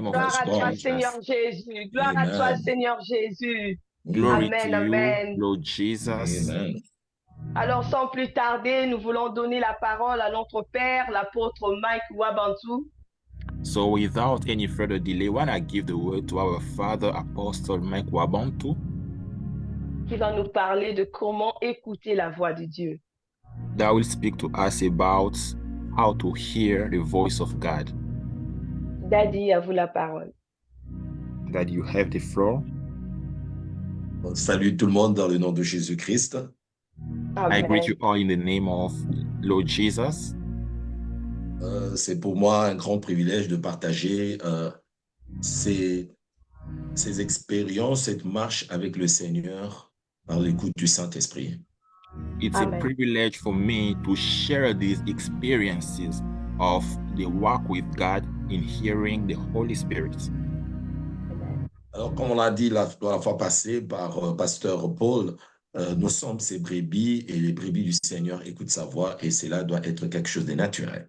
name of Gloire à toi, Jesus. Seigneur Jésus. Gloire à toi, Amen. Seigneur Jésus. Glory Amen, to you, amen. Lord Jesus. Amen. Alors, sans plus tarder, nous voulons donner la parole à notre Père, l'apôtre Mike Wabantu. So without any further delay, when I give the word to our Father, Apostle Mike Wabantu, qui va nous parler de comment écouter la voix de Dieu. that will speak to us about how to hear the voice of God. Daddy, à vous la parole. That you have the floor. Salut tout le monde dans le nom de Jésus-Christ. I greet Amen. you all in the name of Lord Jesus. C'est pour moi un grand privilège de partager ces expériences, cette marche avec le Seigneur par l'écoute du Saint-Esprit. It's Amen. a privilege for me to share these experiences of the walk with God in hearing the Holy Spirit. Amen. Alors, comme on l'a dit la fois passée par Pasteur Paul, nous sommes ses brebis et les brebis du Seigneur écoutent sa voix et cela doit être quelque chose de naturel.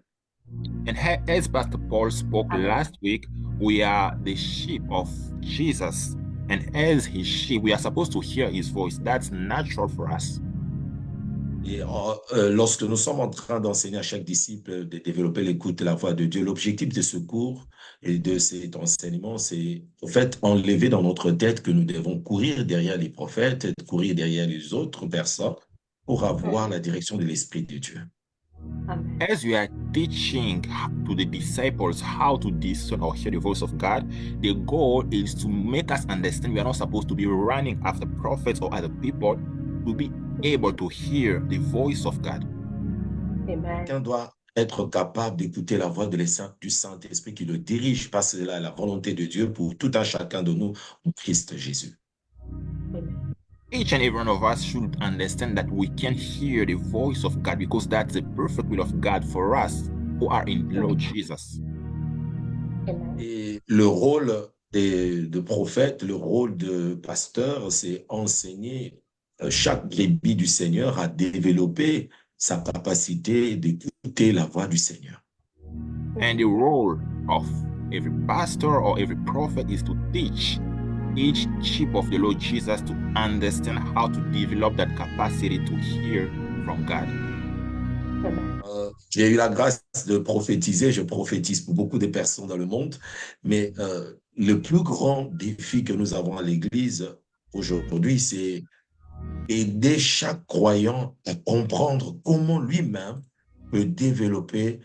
And as Pastor Paul spoke last week, we are the sheep of Jesus. And as his sheep, we are supposed to hear his voice. That's natural for us. Et lorsque nous sommes en train d'enseigner à chaque disciple de développer l'écoute de la voix de Dieu, l'objectif de ce cours et de cet enseignement, c'est en fait enlever dans notre tête que nous devons courir derrière les prophètes, courir derrière les autres personnes pour avoir la direction de l'Esprit de Dieu. Amen. As we are teaching to the disciples how to discern or hear the voice of God, the goal is to make us understand we are not supposed to be running after prophets or other people, to be able to hear the voice of God. Amen. Chacun doit être capable d'écouter la voix du Saint-Esprit qui le dirige, parce que c'est la volonté de Dieu pour tout un chacun de nous en Christ Jésus. Amen. Each and every one of us should understand that we can hear the voice of God because that's the perfect will of God for us who are in Lord Jesus. Amen. Et le rôle de prophète, le rôle de pasteur, c'est enseigner chaque brebis du Seigneur à développer sa capacité d'écouter la voix du Seigneur. And the role of every pastor or every prophet is to teach each sheep of the Lord Jesus to understand how to develop that capacity to hear from God. Amen. J'ai eu la grâce de prophétiser, je prophétise pour beaucoup de personnes dans le monde, mais le plus grand défi que nous avons à l'Église aujourd'hui, c'est aider chaque croyant à comprendre comment lui-même peut développer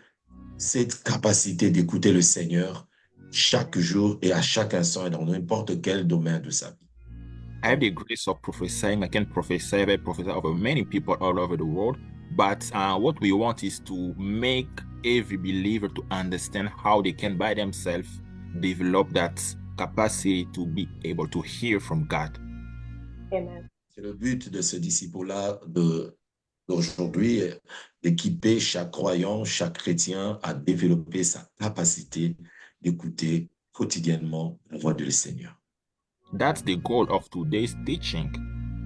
cette capacité d'écouter le Seigneur chaque jour et à chaque instant et dans n'importe quel domaine de sa vie. I have the grace of prophesying. I can prophesy, I prophesy over many people all over the world. But what we want is to make every believer to understand how they can by themselves develop that capacity to be able to hear from God. Amen. C'est le but de ce disciple-là d'aujourd'hui, d'équiper chaque croyant, chaque chrétien à développer sa capacité d'écouter quotidiennement la voix du Seigneur. That's the goal of today's teaching,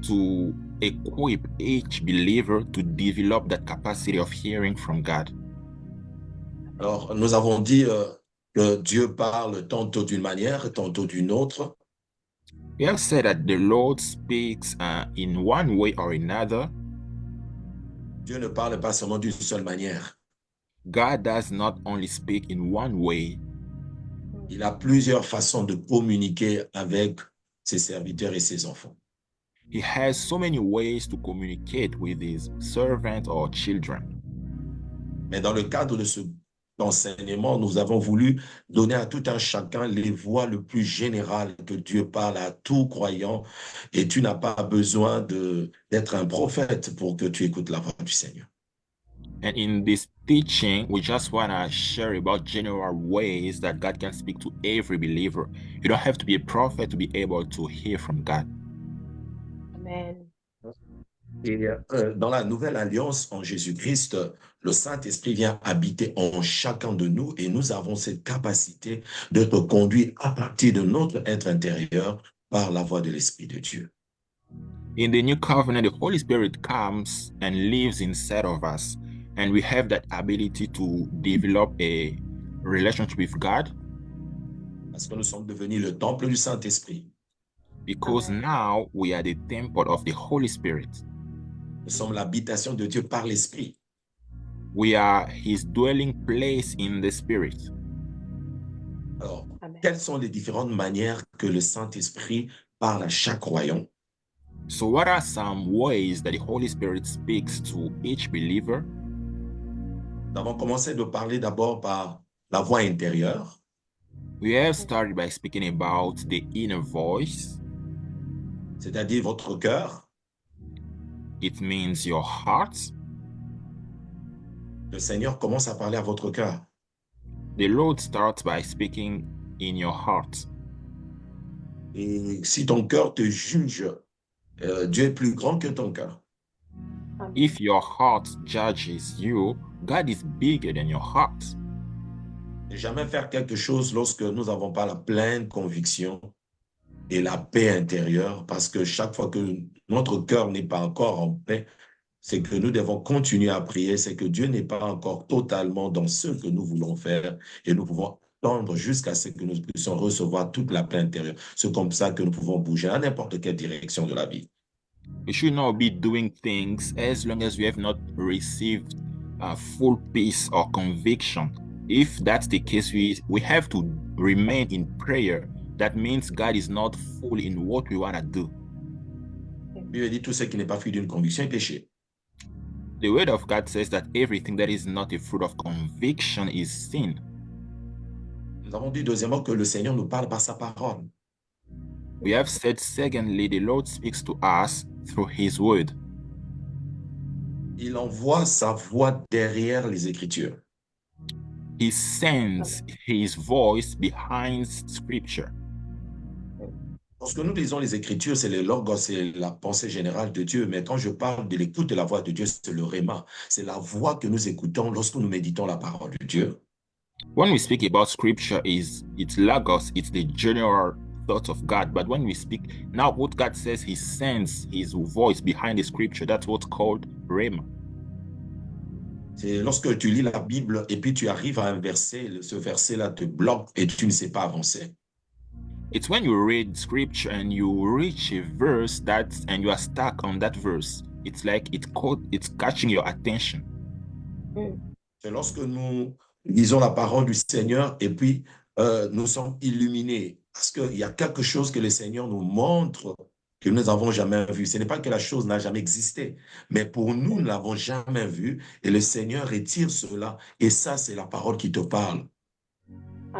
to equip each believer to develop that capacity of hearing from God. Alors, nous avons dit que Dieu parle tantôt d'une manière, tantôt d'une autre. We have said that the Lord speaks in one way or another. Dieu ne parle pas seulement d'une seule manière. God does not only speak in one way. Il a plusieurs façons de communiquer avec ses serviteurs et ses enfants. He has so many ways to communicate with his servants or children. Mais dans le cadre de cet enseignement, nous avons voulu donner à tout un chacun les voies le plus générales que Dieu parle à tout croyant. Et tu n'as pas besoin d'être un prophète pour que tu écoutes la voix du Seigneur. And in this teaching, we just want to share about general ways that God can speak to every believer. You don't have to be a prophet to be able to hear from God. Amen. Et dans la nouvelle alliance en Jésus-Christ, le Saint-Esprit vient habiter en chacun de nous et nous avons cette capacité d'être conduits à partir de notre être intérieur par la voix de l'Esprit de Dieu. In the new covenant, the Holy Spirit comes and lives inside of us, and we have that ability to develop a relationship with God. Parce que nous sommes devenus le temple du Saint-Esprit. Because now we are the temple of the Holy Spirit. Nous sommes l'habitation de Dieu par l'Esprit. We are his dwelling place in the Spirit. Alors, Amen. quelles sont les différentes manières que le Saint-Esprit parle à chaque croyant? So what are some ways that the Holy Spirit speaks to each believer? Nous avons commencé de parler d'abord par la voix intérieure. We have started by speaking about the inner voice. C'est-à-dire votre cœur. It means your heart. Le Seigneur commence à parler à votre cœur. The Lord starts by speaking in your heart. Et si ton cœur te juge, Dieu est plus grand que ton cœur. If your heart judges you, God is bigger than your heart. Ne jamais faire quelque chose lorsque nous n'avons pas la pleine conviction et la paix intérieure, parce que chaque fois que notre cœur n'est pas encore en paix, c'est que nous devons continuer à prier, c'est que Dieu n'est pas encore totalement dans ce que nous voulons faire et nous pouvons attendre jusqu'à ce que nous puissions recevoir toute la paix intérieure. C'est comme ça que nous pouvons bouger à n'importe quelle direction de la vie. We should not be doing things as long as we have not received full peace or conviction. If that's the case, we have to remain in prayer. That means God is not full in what we want to do. La Bible dit tout ce qui n'est pas fruit d'une conviction est péché. The word of God says that everything that is not a fruit of conviction is sin. Nous avons dit deuxièmement que le Seigneur nous parle par sa parole. We have said secondly, the Lord speaks to us through his word. Il envoie sa voix derrière les Écritures. He sends his voice behind scripture. Lorsque nous lisons les Écritures, c'est le logos, c'est la pensée générale de Dieu. Mais quand je parle de l'écoute de la voix de Dieu, c'est le réma. C'est la voix que nous écoutons lorsque nous méditons la parole de Dieu. When we speak about scripture, it's logos, it's the general thoughts of God. But when we speak, now what God says, he sends his voice behind the scripture. That's what's called rhema. C'est lorsque tu lis la Bible et puis tu arrives à un verset, ce verset-là te bloque et tu ne sais pas avancer. It's when you read scripture and you reach a verse and you are stuck on that verse. It's like it's catching your attention. C'est lorsque nous lisons la parole du Seigneur et puis nous sommes illuminés parce qu'il y a quelque chose que le Seigneur nous montre que nous n'avons jamais vu. Ce n'est pas que la chose n'a jamais existé, mais pour nous, nous ne l'avons jamais vu et le Seigneur retire cela et ça, c'est la parole qui te parle.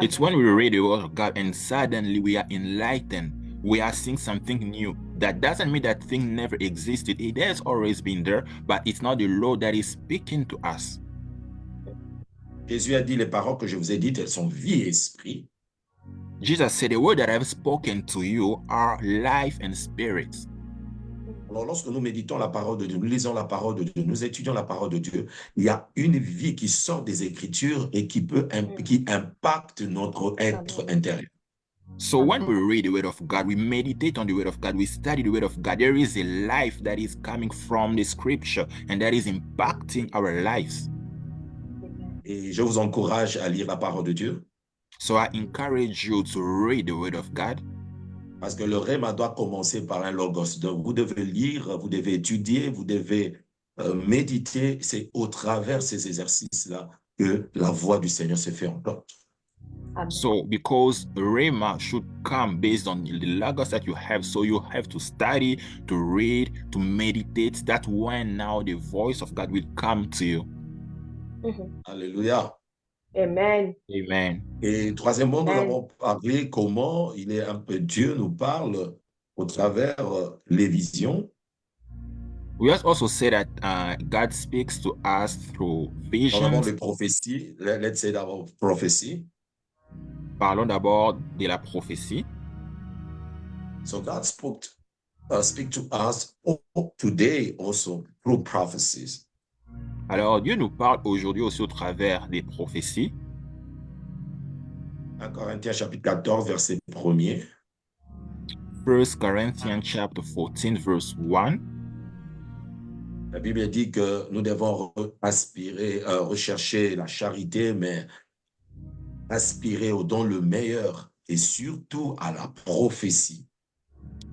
It's when we read the word of God and suddenly we are enlightened. We are seeing something new. That doesn't mean that thing never existed. It has always been there, but it's not the Lord that is speaking to us. Jésus a dit, les paroles que je vous ai dites, elles sont vie et esprit. Jesus said, the word that I have spoken to you are life and spirit. Alors, lorsque nous méditons la parole de Dieu, nous lisons la parole de Dieu, nous étudions la parole de Dieu, il y a une vie qui sort des Écritures et qui impacte notre être intérieur. So when we read the word of God, we meditate on the word of God, we study the word of God, there is a life that is coming from the scripture and that is impacting our lives. Et je vous encourage à lire la parole de Dieu. So I encourage you to read the word of God. Parce que le rhéma doit commencer par un logos. Donc, vous devez lire, vous devez étudier, vous devez méditer. C'est au travers de ces exercices-là que la voix du Seigneur se fait entendre. So because rhema should come based on the logos that you have, so you have to study, to read, to meditate. That's when now the voice of God will come to you. Alléluia. Amen. Amen. Et troisièmement, nous Amen. avons parlé comment Dieu nous parle au travers les visions. We also say that God speaks to us through Nous avons visions. les prophéties. Let's say d'abord prophétie. Parlons d'abord de la prophétie. So God speak to us today also through prophecies. Alors Dieu nous parle aujourd'hui aussi au travers des prophéties. 1 Corinthiens chapitre 14, verset 1er. 1 Corinthians chapter 14 verse 1. La Bible dit que nous devons rechercher la charité, mais aspirer au don le meilleur et surtout à la prophétie.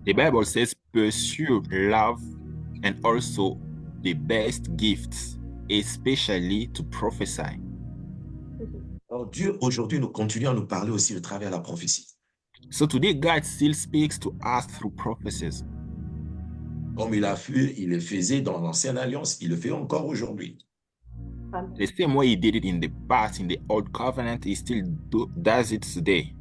The Bible says, pursue love and also the best gifts, especially to prophesy. Alors Dieu, aujourd'hui, nous continue à nous parler aussi au travers de la prophétie. So today, God still speaks to us through prophecies. Comme il le faisait dans l'Ancienne Alliance, il le fait encore aujourd'hui. The same way he did it in the past, in the Old Covenant, he still does it today.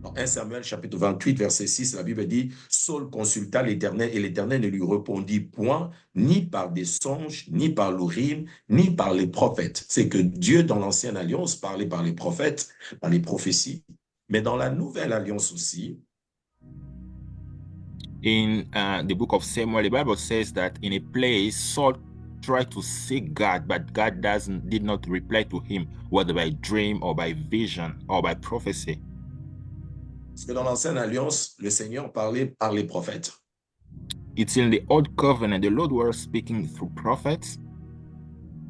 Dans 1 Samuel chapitre 28, verset 6, la Bible dit, Saul consulta l'Éternel et l'Éternel ne lui répondit point, ni par des songes, ni par l'Urim, ni par les prophètes. C'est que Dieu, dans l'Ancienne Alliance, parlait par les prophètes, par les prophéties, mais dans la Nouvelle Alliance aussi. In the book of Samuel, the Bible says that in a place, Saul tried to seek God, but God did not reply to him, whether by dream or by vision or by prophecy. Parce que dans l'Ancienne Alliance, le Seigneur parlait par les prophètes. It's in the Old Covenant, the Lord was speaking through prophets.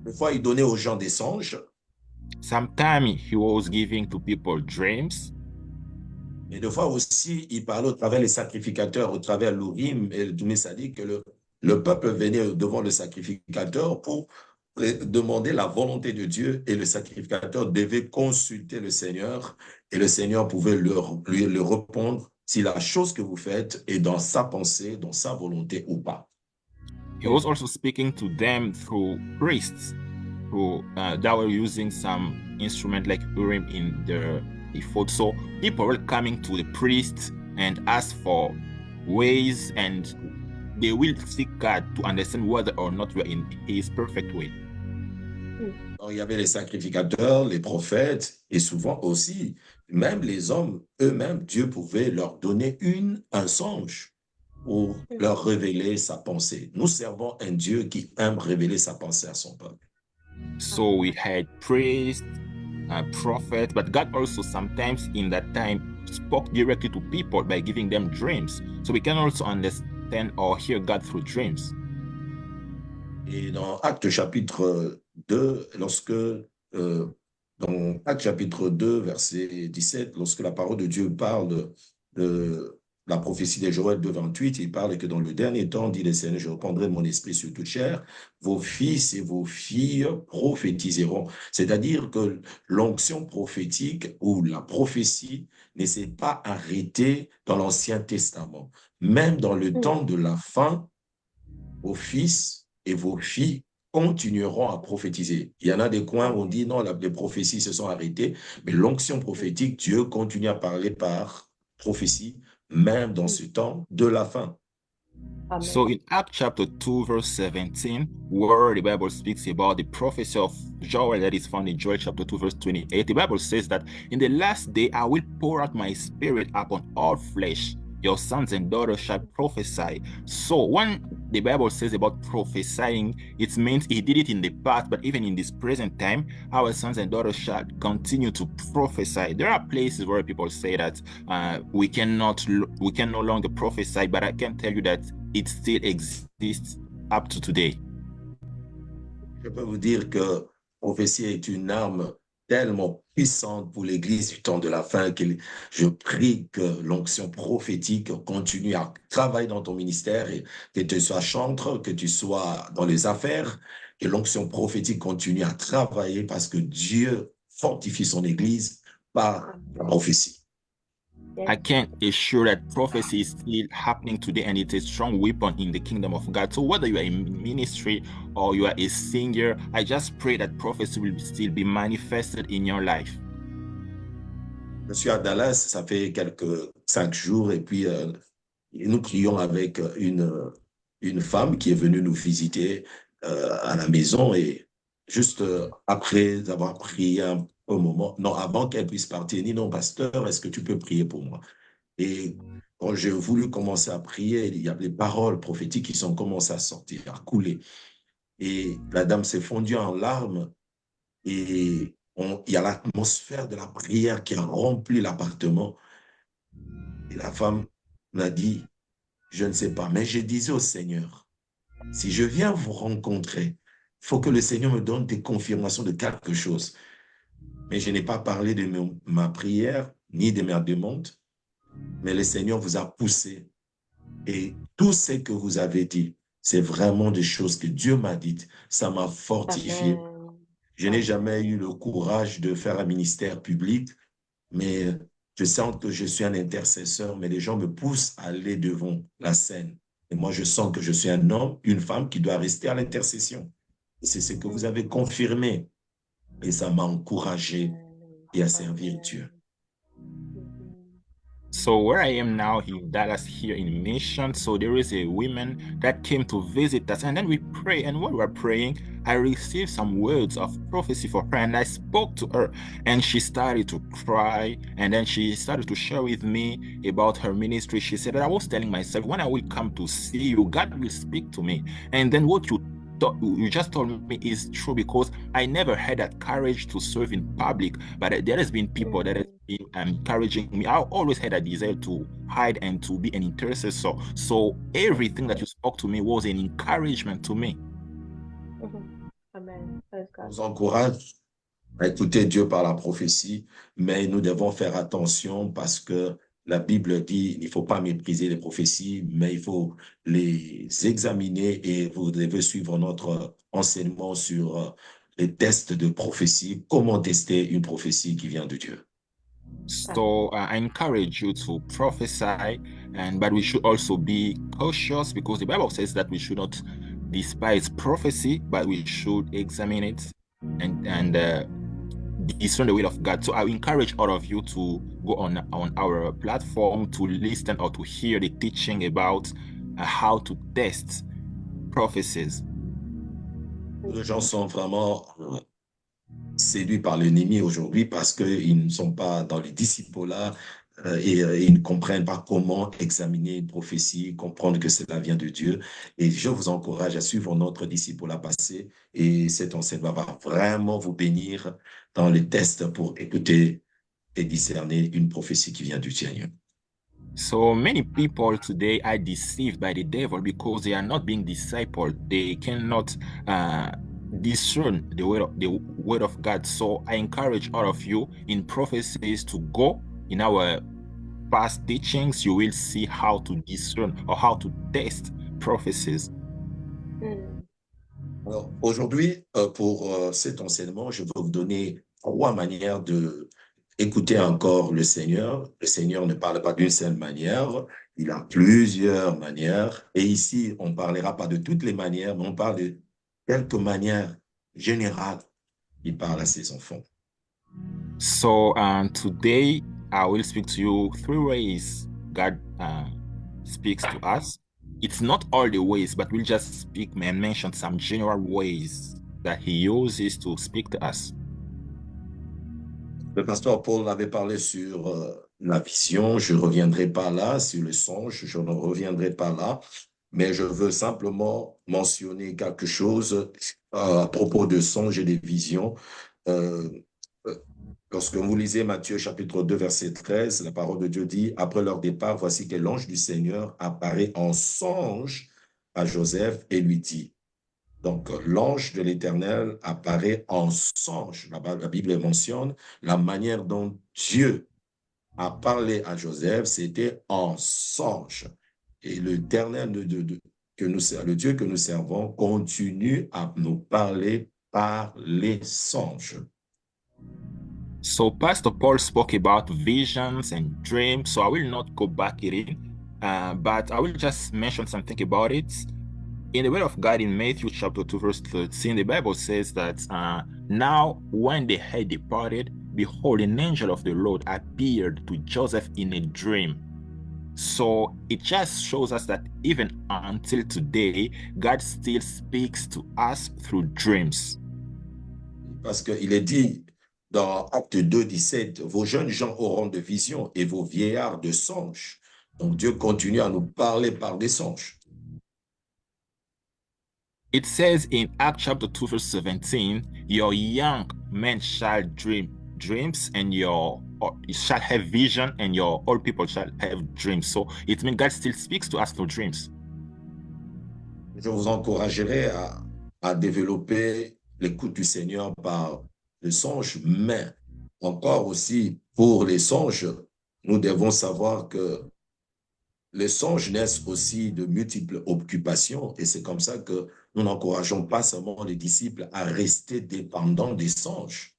Des fois, il donnait aux gens des songes. Sometimes he was giving to people dreams. Et des fois aussi, il parlait au travers les sacrificateurs, au travers l'Urim et le Tumim, ça dit que le peuple venait devant le sacrificateur pour demander la volonté de Dieu et le sacrificateur devait consulter le Seigneur et le Seigneur pouvait lui répondre si la chose que vous faites est dans sa pensée, dans sa volonté ou pas. He was also speaking to them through priests who that were using some instrument like Urim in their ephod. So people were coming to the priest and ask for ways, and they will seek God to understand whether or not we're in His perfect way. Alors, il y avait les sacrificateurs, les prophètes, et souvent aussi, même les hommes eux-mêmes, Dieu pouvait leur donner un songe pour leur révéler sa pensée. Nous servons un Dieu qui aime révéler sa pensée à son peuple. So we had priests, prophets, but God also sometimes in that time spoke directly to people by giving them dreams. So we can also understand or hear God through dreams. Et dans Actes chapitre 2, dans Actes chapitre 2, verset 17, lorsque la parole de Dieu parle de la prophétie de Joël 2, 28, il parle que dans le dernier temps, dit le Seigneur, je reprendrai mon esprit sur toute chair, vos fils et vos filles prophétiseront. C'est-à-dire que l'onction prophétique ou la prophétie ne s'est pas arrêtée dans l'Ancien Testament. Même dans le temps de la fin, vos fils et vos filles continueront à prophétiser. Il y en a des coins où on dit non, les prophéties se sont arrêtées, mais l'onction prophétique, Dieu continue à parler par prophétie, même dans ce temps de la fin. Amen. So in Acts chapter 2, verse 17, where the Bible speaks about the prophecy of Joel that is found in Joel chapter 2, verse 28, the Bible says that in the last day I will pour out my spirit upon all flesh. Your sons and daughters shall prophesy. So when the Bible says about prophesying, it means he did it in the past, but even in this present time, our sons and daughters shall continue to prophesy. There are places where people say that we can no longer prophesy, but I can tell you that it still exists up to today. Je peux vous dire que prophétie est une arme tellement puissante pour l'Église du temps de la fin que je prie que l'onction prophétique continue à travailler dans ton ministère, et que tu sois chantre, que tu sois dans les affaires, que l'onction prophétique continue à travailler parce que Dieu fortifie son Église par la prophétie. I can assure that prophecy is still happening today, and it's a strong weapon in the kingdom of God. So whether you are in ministry or you are a singer, I just pray that prophecy will still be manifested in your life. Je suis à Dallas, ça fait 5 jours, et puis nous prions avec une femme qui est venue nous visiter à la maison, et juste après avoir prié un moment, non, avant qu'elle puisse partir, elle dit non, pasteur, est-ce que tu peux prier pour moi? Et quand j'ai voulu commencer à prier, il y a des paroles prophétiques qui sont commencées à sortir, à couler. Et la dame s'est fondue en larmes, et il y a l'atmosphère de la prière qui a rempli l'appartement. Et la femme m'a dit, je ne sais pas, mais je disais au Seigneur, si je viens vous rencontrer, il faut que le Seigneur me donne des confirmations de quelque chose. Mais je n'ai pas parlé de ma prière ni des mères du monde, mais le Seigneur vous a poussé. Et tout ce que vous avez dit, c'est vraiment des choses que Dieu m'a dites. Ça m'a fortifié. Amen. Je n'ai jamais eu le courage de faire un ministère public, mais je sens que je suis un intercesseur, mais les gens me poussent à aller devant la scène. Et moi, je sens que je suis un homme, une femme qui doit rester à l'intercession. Et c'est ce que vous avez confirmé. Et ça m'a encouragé et à servir Dieu. So where I am now in Dallas here in Mission, so there is a woman that came to visit us, and then we pray, and while we were praying, I received some words of prophecy for her, and I spoke to her, and she started to cry, and then she started to share with me about her ministry. She said that I was telling myself, when I will come to see you, God will speak to me. And then what you just told me is true, because I never had that courage to serve in public, but there has been people that have been encouraging me. I always had a desire to hide and to be an intercessor. So everything that you spoke to me was an encouragement to me. Amen. On vous encourage à écouter Dieu par la prophétie, mais nous devons faire attention parce que la Bible dit il ne faut pas mépriser les prophéties, mais il faut les examiner et vous devez suivre notre enseignement sur les tests de prophétie, comment tester une prophétie qui vient de Dieu. So I encourage you to prophesy, but we should also be cautious, because the Bible says that we should not despise prophecy, but we should examine it and discern the will of God. So I encourage all of you to go on our platform to listen or to hear the teaching about how to test prophecies. Les gens sont vraiment séduits par l'ennemi aujourd'hui parce qu'ils ne sont pas dans les disciples-là et ils ne comprennent pas comment examiner une prophétie, comprendre que cela vient de Dieu. Et je vous encourage à suivre notre disciple-là passé et cet enseignement va vraiment vous bénir dans les tests pour écouter et discerner une prophétie qui vient du Seigneur. So many people today are deceived by the devil because they are not being discipled. They cannot discern the word of God. So I encourage all of you in prophecies to go in our past teachings. You will see how to discern or how to test prophecies. Alors, aujourd'hui, pour cet enseignement, je vais vous donner 3 manières de écouter encore le Seigneur. Le Seigneur ne parle pas d'une seule manière, il a plusieurs manières. Et ici, on ne parlera pas de toutes les manières, mais on parle de quelques manières générales qu'il parle à ses enfants. So today, I will speak to you 3 ways God speaks to us. It's not all the ways, but we'll just speak and mention some general ways that he uses to speak to us. Le pasteur Paul avait parlé sur la vision. Je ne reviendrai pas là, sur le songe, je ne reviendrai pas là, mais je veux simplement mentionner quelque chose à propos de songes et des visions. Lorsque vous lisez Matthieu chapitre 2, verset 13, la parole de Dieu dit, après leur départ, voici que l'ange du Seigneur apparaît en songe à Joseph et lui dit. Donc, l'ange de l'Éternel apparaît en songe. La Bible mentionne la manière dont Dieu a parlé à Joseph, c'était en songe. Et l'Éternel, le Dieu que nous servons, continue à nous parler par les songes. So Pastor Paul spoke about visions and dreams, so I will not go back in, but I will just mention something about it. In the word of God in Matthew chapter 2 verse 13, the Bible says that now when they had departed, behold, an angel of the Lord appeared to Joseph in a dream. So it just shows us that even until today, God still speaks to us through dreams. Parce qu'il est dit dans Acte 2, 17, vos jeunes gens auront de visions et vos vieillards de songes. Donc Dieu continue à nous parler par des songes. It says in Acts chapter 2 verse 17, your young men shall dream dreams and you shall have vision and your old people shall have dreams. So it means God still speaks to us through dreams. Je vous encouragerai à développer l'écoute du Seigneur par le songe, mais encore aussi, pour les songes, nous devons savoir que les songes naissent aussi de multiples occupations et c'est comme ça que nous n'encourageons pas seulement les disciples à rester dépendants des songes.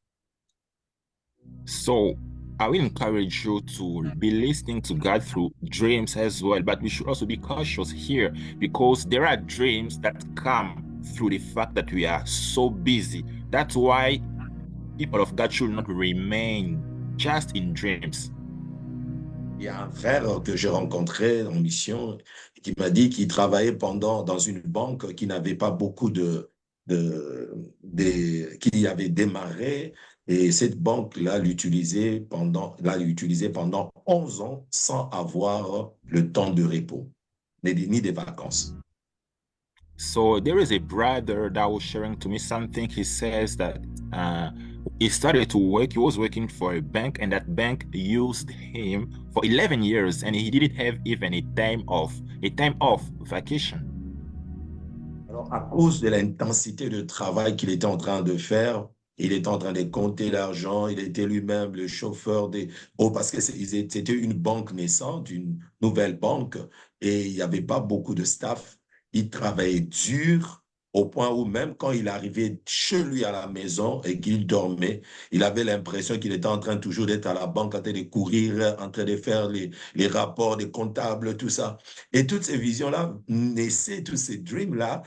So I will encourage you to be listening to God through dreams as well, but we should also be cautious here because there are dreams that come through the fact that we are so busy. That's why people of God should not remain just in dreams. Il y a un frère que j'ai rencontré en mission qui m'a dit qu'il travaillait dans une banque qui n'avait pas beaucoup qui avait démarré et cette banque-là l'a utilisé pendant 11 ans sans avoir le temps de repos, ni des vacances. So there is a brother that was sharing to me something. He says that he started to work. He was working for a bank, and that bank used him for 11 years, and he didn't have even a time off vacation. Alors, à cause de l'intensité de travail qu'il était en train de faire, il était en train de compter l'argent, il était lui-même le chauffeur des... Oh, parce que c'était une banque naissante, une nouvelle banque, et il n'y avait pas beaucoup de staff. Il travaillait dur au point où même quand il arrivait chez lui à la maison et qu'il dormait, il avait l'impression qu'il était en train toujours d'être à la banque, en train de courir, en train de faire les rapports des comptables, tout ça. Et toutes ces visions-là naissaient, tous ces dreams-là,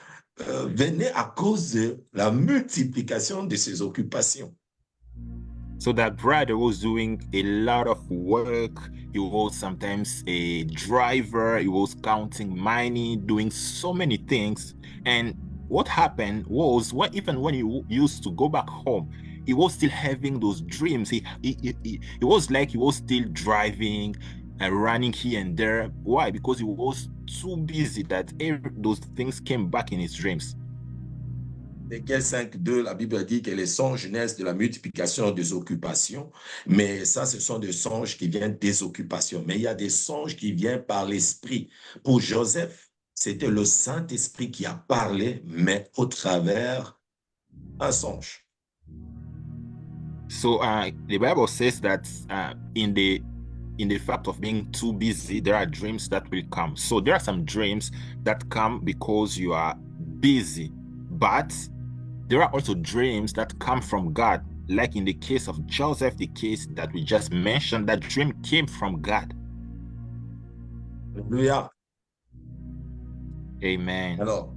venait à cause de la multiplication de ses occupations. So that brother was doing a lot of work. He was sometimes a driver. He was counting money, doing so many things. And what happened was, even when he used to go back home, he was still having those dreams. He was like he was still driving and running here and there. Why? Because he was too busy that those things came back in his dreams. Ézéchiel 5.2, la Bible dit que les songes naissent de la multiplication des occupations, mais ça, ce sont des songes qui viennent des occupations. Mais il y a des songes qui viennent par l'Esprit. Pour Joseph, c'était le Saint-Esprit qui a parlé, mais au travers un songe. So the Bible says that in the fact of being too busy, there are dreams that will come. So there are some dreams that come because you are busy, but there are also dreams that come from God. Like in the case of Joseph, the case that we just mentioned, that dream came from God. Alléluia. Amen. Alors,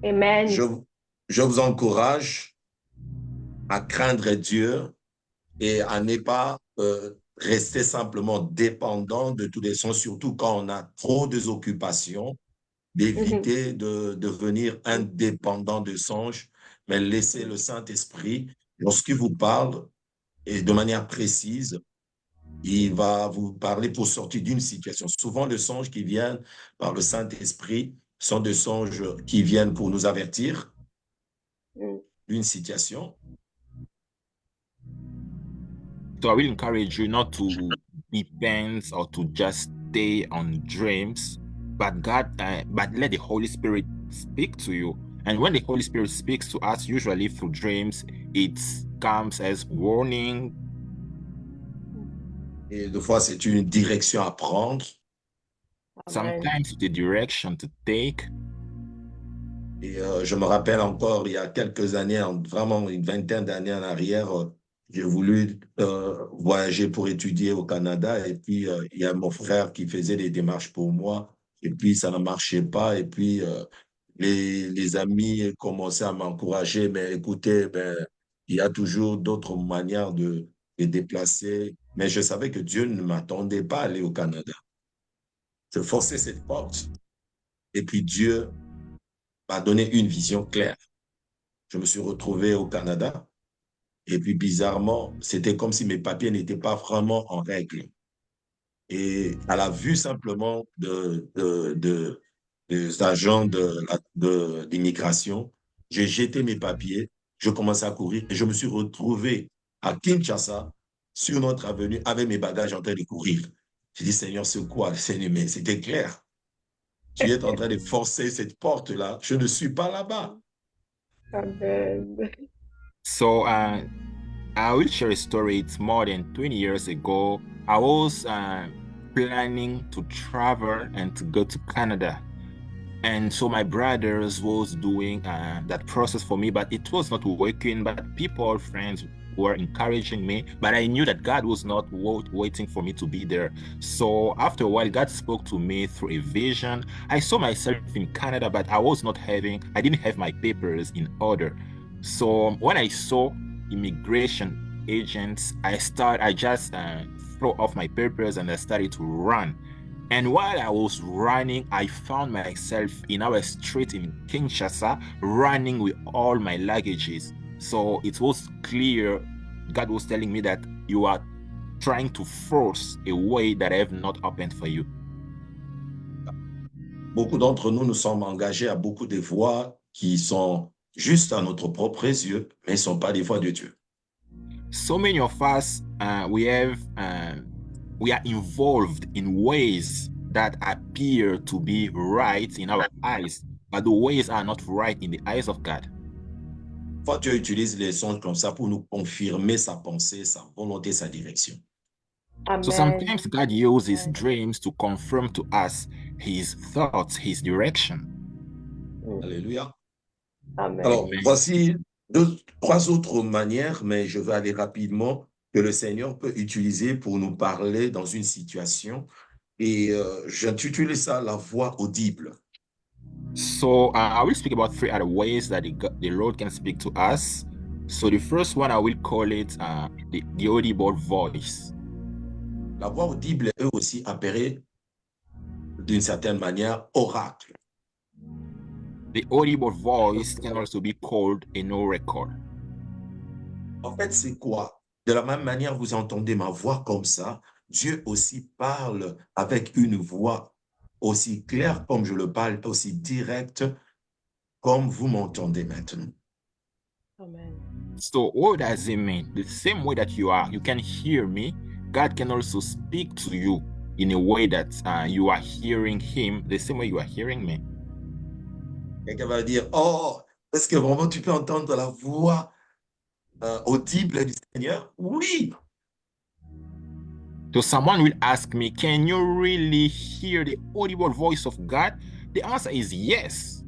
Amen. je vous encourage à craindre Dieu et à ne pas rester simplement dépendant de tous les sons, surtout quand on a trop d'occupations, d'éviter de devenir indépendant de songes, mais laisser le Saint-Esprit, lorsqu'il vous parle et de manière précise, il va vous parler pour sortir d'une situation. Souvent, les songes qui viennent par le Saint-Esprit sont des songes qui viennent pour nous avertir d'une situation. So I will encourage you not to depend or to just stay on dreams, but but let the Holy Spirit speak to you. And when the Holy Spirit speaks to us, usually through dreams, it comes as warning. Et des fois, c'est une direction à prendre. Sometimes the direction to take. Et je me rappelle encore, il y a quelques années, vraiment une vingtaine d'années en arrière, j'ai voulu voyager pour étudier au Canada et puis il y a mon frère qui faisait des démarches pour moi et puis ça ne marchait pas et puis les amis commençaient à m'encourager, mais écoutez, ben, il y a toujours d'autres manières de déplacer, mais je savais que Dieu ne m'attendait pas à aller au Canada. Je forçais cette porte et puis Dieu m'a donné une vision claire. Je me suis retrouvé au Canada et puis bizarrement, c'était comme si mes papiers n'étaient pas vraiment en règle. Et à la vue simplement des agents d'immigration, j'ai jeté mes papiers, je commençais à courir et je me suis retrouvé à Kinshasa, sur notre avenue, avec mes bagages en train de courir. J'ai dit, Seigneur, c'est quoi? Seigneur, mais c'était clair. Tu es en train de forcer cette porte-là. Je ne suis pas là-bas. Amen. So I will share a story. It's more than 20 years ago. I was planning to travel and to go to Canada. And so my brothers was doing that process for me, but it was not working. But people, friends were encouraging me, but I knew that God was not waiting for me to be there. So after a while, God spoke to me through a vision. I saw myself in Canada, but I didn't have my papers in order. So when I saw immigration agents, I just throw off my papers and I started to run. And while I was running, I found myself in our street in Kinshasa, running with all my luggages. So it was clear God was telling me that you are trying to force a way that I have not opened for you. Beaucoup d'entre nous nous sommes engagés à beaucoup de voies qui sont juste à notre propre yeux, mais ne sont pas des voies de Dieu. So many of us, we are involved in ways that appear to be right in our eyes, but the ways are not right in the eyes of God. Parfois, Dieu utilise les songes comme ça pour nous confirmer sa pensée, sa volonté, sa direction. Amen. So sometimes God uses dreams to confirm to us his thoughts, his direction. Alléluia. Amen. Alors, voici trois autres manières, mais je vais aller rapidement, que le Seigneur peut utiliser pour nous parler dans une situation. Et j'intitule ça la voix audible. So I will speak about three other ways that the Lord can speak to us. So the first one, I will call it the audible voice. La voix audible est aussi appelée d'une certaine manière oracle. The audible voice can also be called an oracle. En fait, c'est quoi? De la même manière, vous entendez ma voix comme ça, Dieu aussi parle avec une voix aussi claire comme je le parle, aussi directe comme vous m'entendez maintenant. Amen. So what does it mean? The same way that you can hear me, God can also speak to you in a way that you are hearing him, the same way you are hearing me. Quelqu'un va dire, oh, est-ce que vraiment tu peux entendre la voix audible du Seigneur? Oui. So someone will ask me, can you really hear the audible voice of God? The answer is yes.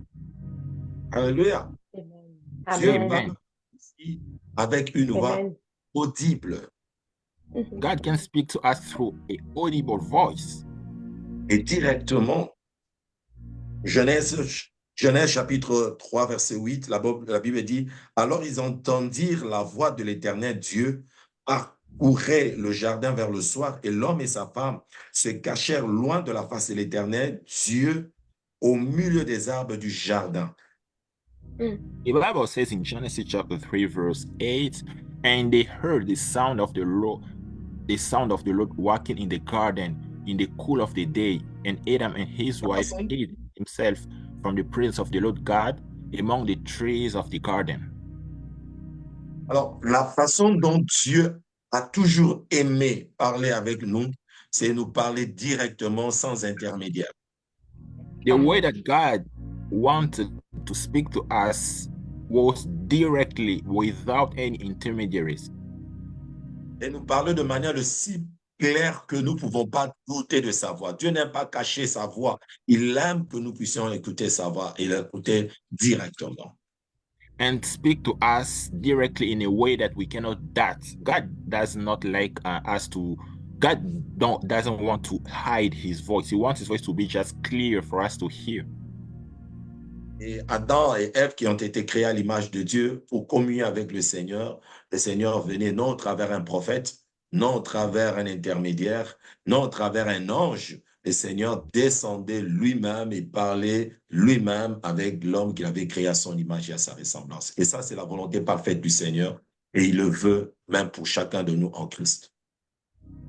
Alléluia. Amen. Dieu Amen. parle ici avec une voix Amen. audible. God can speak to us through an audible voice. Et directement, Genèse chapitre 3, verset 8, la Bible dit, « Alors ils entendirent la voix de l'Éternel Dieu parcourir le jardin vers le soir, et l'homme et sa femme se cachèrent loin de la face de l'Éternel Dieu au milieu des arbres du jardin. » The Bible says in Genesis chapter 3, verse 8, and they heard the sound of the Lord walking in the garden in the cool of the day, and Adam and his wife hid himself from the presence of the Lord God among the trees of the garden. Alors, la façon dont Dieu a toujours aimé parler avec nous, c'est nous parler directement sans intermédiaire. The way that God wanted to speak to us was directly, without any intermediaries. Et nous parler de manière si claire que nous ne pouvons pas douter de sa voix. Dieu n'aime pas cacher sa voix. Il aime que nous puissions écouter sa voix et l'écouter directement. And speak to us directly in a way that we cannot doubt. God does not like us to. God doesn't want to hide his voice. He wants his voice to be just clear for us to hear. Et Adam et Ève qui ont été créés à l'image de Dieu pour communier avec le Seigneur venait non au travers un prophète, non au travers un intermédiaire, non au travers un ange. Le Seigneur descendait lui-même et parlait lui-même avec l'homme qu'il avait créé à son image et à sa ressemblance. Et ça, c'est la volonté parfaite du Seigneur. Et il le veut même pour chacun de nous en Christ.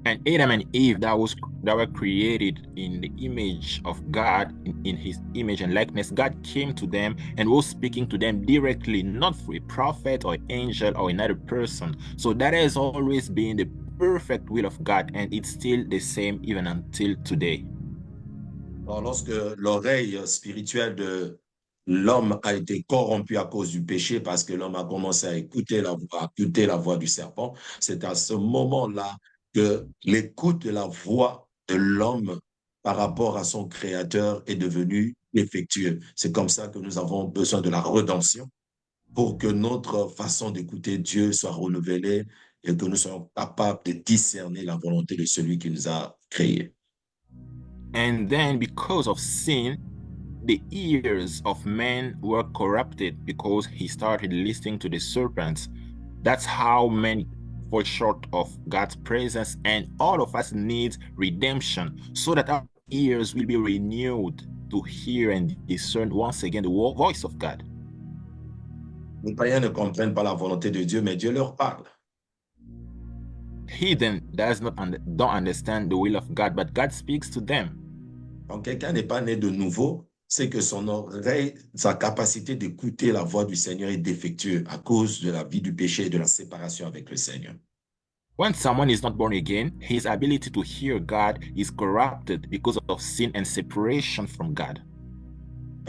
And Adam and Eve that were created in the image of God, in his image and likeness, God came to them and was speaking to them directly, not through a prophet or angel or another person. So that has always been the perfect will of God, and it's still the same even until today. Alors, lorsque l'oreille spirituelle l'homme a été corrompu à cause du péché parce que l'homme a commencé à écouter la voix du serpent. C'est à ce moment-là que l'écoute de la voix de l'homme par rapport à son créateur est devenue défectueux. C'est comme ça que nous avons besoin de la rédemption pour que notre façon d'écouter Dieu soit renouvelée et que nous soyons capables de discerner la volonté de celui qui nous a créés. And then because of sin, the ears of men were corrupted because he started listening to the serpents. That's how men fall short of God's presence, and all of us need redemption so that our ears will be renewed to hear and discern once again the voice of God. Les païens ne comprennent pas la volonté de Dieu, mais Dieu leur parle. Heathen don't understand the will of God, but God speaks to them. Quand quelqu'un n'est pas né de nouveau, c'est que son oreille, sa capacité d'écouter la voix du Seigneur est défectueuse à cause de la vie du péché et de la séparation avec le Seigneur. When someone is not born again, his ability to hear God is corrupted because of sin and separation from God.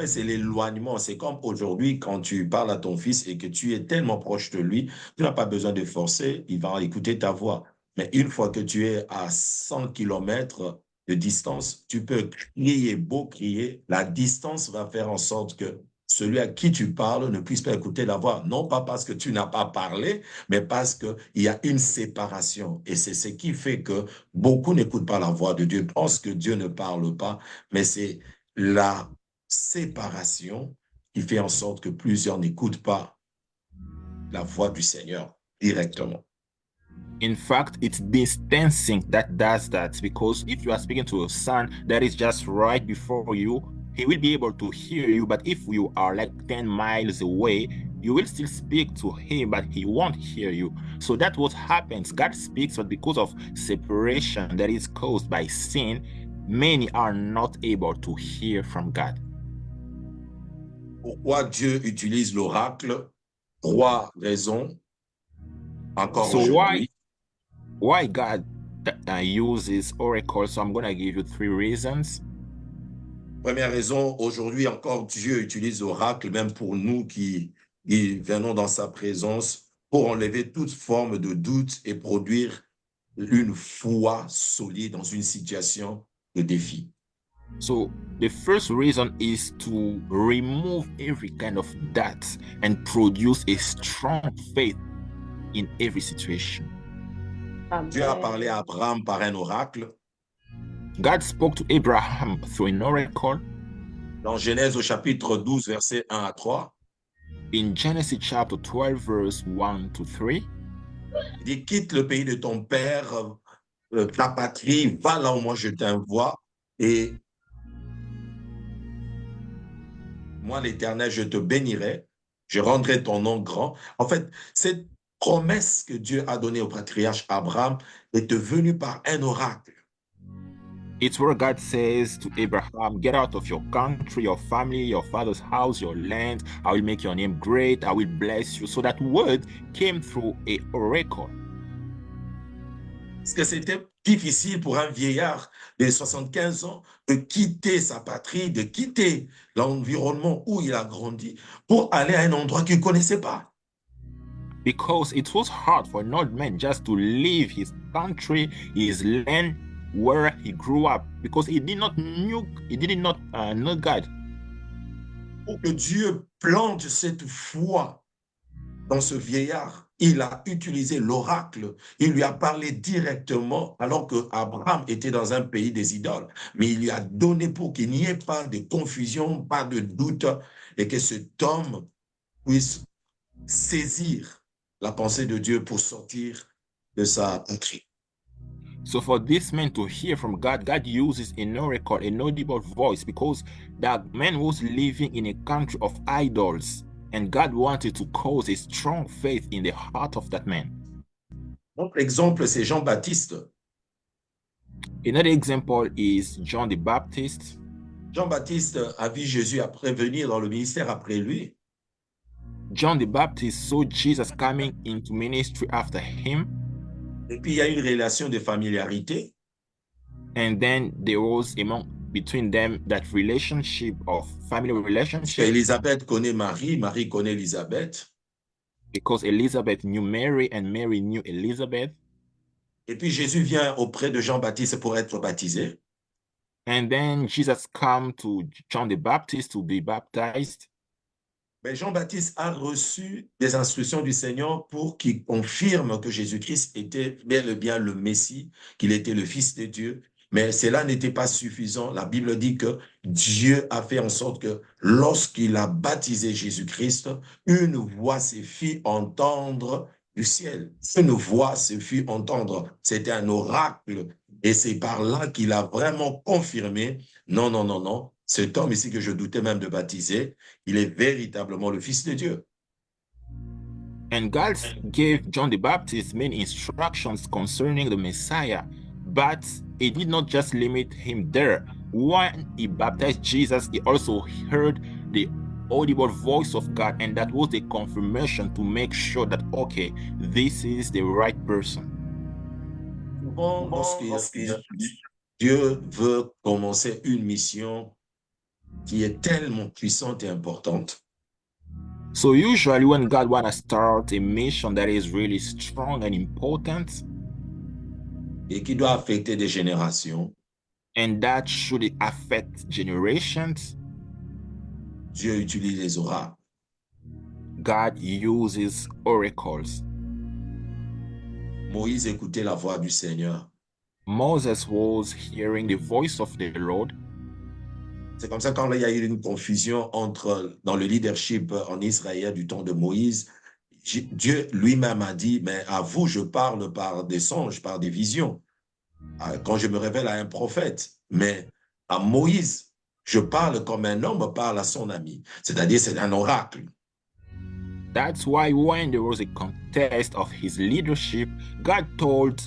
C'est l'éloignement. C'est comme aujourd'hui, quand tu parles à ton fils et que tu es tellement proche de lui, tu n'as pas besoin de forcer, il va écouter ta voix. Mais une fois que tu es à 100 km de distance, tu peux crier, beau crier, la distance va faire en sorte que celui à qui tu parles ne puisse pas écouter la voix. Non pas parce que tu n'as pas parlé, mais parce qu'il y a une séparation. Et c'est ce qui fait que beaucoup n'écoutent pas la voix de Dieu, pensent que Dieu ne parle pas, mais c'est la séparation qui fait en sorte que plusieurs n'écoutent pas la voix du Seigneur directement. In fact, it's distancing that does that, because if you are speaking to a son that is just right before you, he will be able to hear you. But if you are like 10 miles away, you will still speak to him, but he won't hear you. So that's what happens. God speaks, but because of separation that is caused by sin, many are not able to hear from God. Pourquoi Dieu utilise l'oracle? 3 raisons. Encore So aujourd'hui. why God uses oracle? So I'm going to give you 3 reasons. Première raison, aujourd'hui encore, Dieu utilise l'oracle, même pour nous qui venons dans sa présence, pour enlever toute forme de doute et produire une foi solide dans une situation de défi. So the first reason is to remove every kind of doubt and produce a strong faith in every situation. Amen. Dieu a parlé à Abraham par un oracle. God spoke to Abraham through an oracle. Dans Genèse au chapitre 12, versets 1 à 3. In Genesis chapter 12, verse 1 to 3. Il dit, quitte le pays de ton père, ta patrie, va là où moi je t'envoie, et moi, l'Éternel, je te bénirai, je rendrai ton nom grand. En fait, cette promesse que Dieu a donnée au patriarche Abraham est devenue par un oracle. It's where God says to Abraham, get out of your country, your family, your father's house, your land. I will make your name great. I will bless you. So that word came through a oracle. Parce que c'était difficile pour un vieillard de 75 ans de quitter sa patrie, de quitter l'environnement où il a grandi pour aller à un endroit qu'il ne connaissait pas. Because it was hard for an old man just to leave his country, his land, where he grew up, because he did not know God. Pour que Dieu plante cette foi dans ce vieillard, il a utilisé l'oracle. Il lui a parlé directement alors que Abraham était dans un pays des idoles. Mais il lui a donné pour qu'il n'y ait pas de confusion, pas de doute, et que cet homme puisse saisir la pensée de Dieu pour sortir de sa patrie. So for this man to hear from God, God uses an oracle, an audible voice, because that man was living in a country of idols, and God wanted to cause a strong faith in the heart of that man. Autre exemple, c'est Jean-Baptiste. Another example is John the Baptist. Jean-Baptiste a vu Jésus après venir dans le ministère après lui. John the Baptist saw Jesus coming into ministry after him. Et puis, il y a une relation de familiarité. And then there was among between them, that relationship of family relationship. Élisabeth connaît Marie, Marie connaît Élisabeth. Because Elizabeth knew Mary and Mary knew Elizabeth. Et puis Jésus vient auprès de Jean-Baptiste pour être baptisé. And then Jesus come to John the Baptist to be baptized. Mais Jean-Baptiste a reçu des instructions du Seigneur pour qu'il confirme que Jésus-Christ était bel et bien le Messie, qu'il était le Fils de Dieu. Mais cela n'était pas suffisant. La Bible dit que Dieu a fait en sorte que lorsqu'il a baptisé Jésus-Christ, une voix se fit entendre du ciel. Une voix se fit entendre. C'était un oracle. Et c'est par là qu'il a vraiment confirmé, non, non, non, non, cet homme ici que je doutais même de baptiser, il est véritablement le Fils de Dieu. And God gave John the Baptist many instructions concerning the Messiah, but it did not just limit him there. When he baptized Jesus, he also heard the audible voice of God, and that was the confirmation to make sure that, okay, this is the right person. Souvent, lorsque Dieu veut commencer une mission qui est tellement puissante et importante, so usually when God wants to start a mission that is really strong and important, et qui doit affecter des générations, and that should affect generations, Dieu utilise les oracles. God uses oracles. Moïse écoutait la voix du Seigneur. Moses was hearing the voice of the Lord. C'est comme ça quand il y a eu une confusion dans le leadership en Israël du temps de Moïse, Dieu lui-même a dit, mais à vous, je parle par des songes, par des visions. Quand je me révèle à un prophète, mais à Moïse, je parle comme un homme parle à son ami. C'est-à-dire, c'est un oracle. That's why when there was a contest of his leadership, God told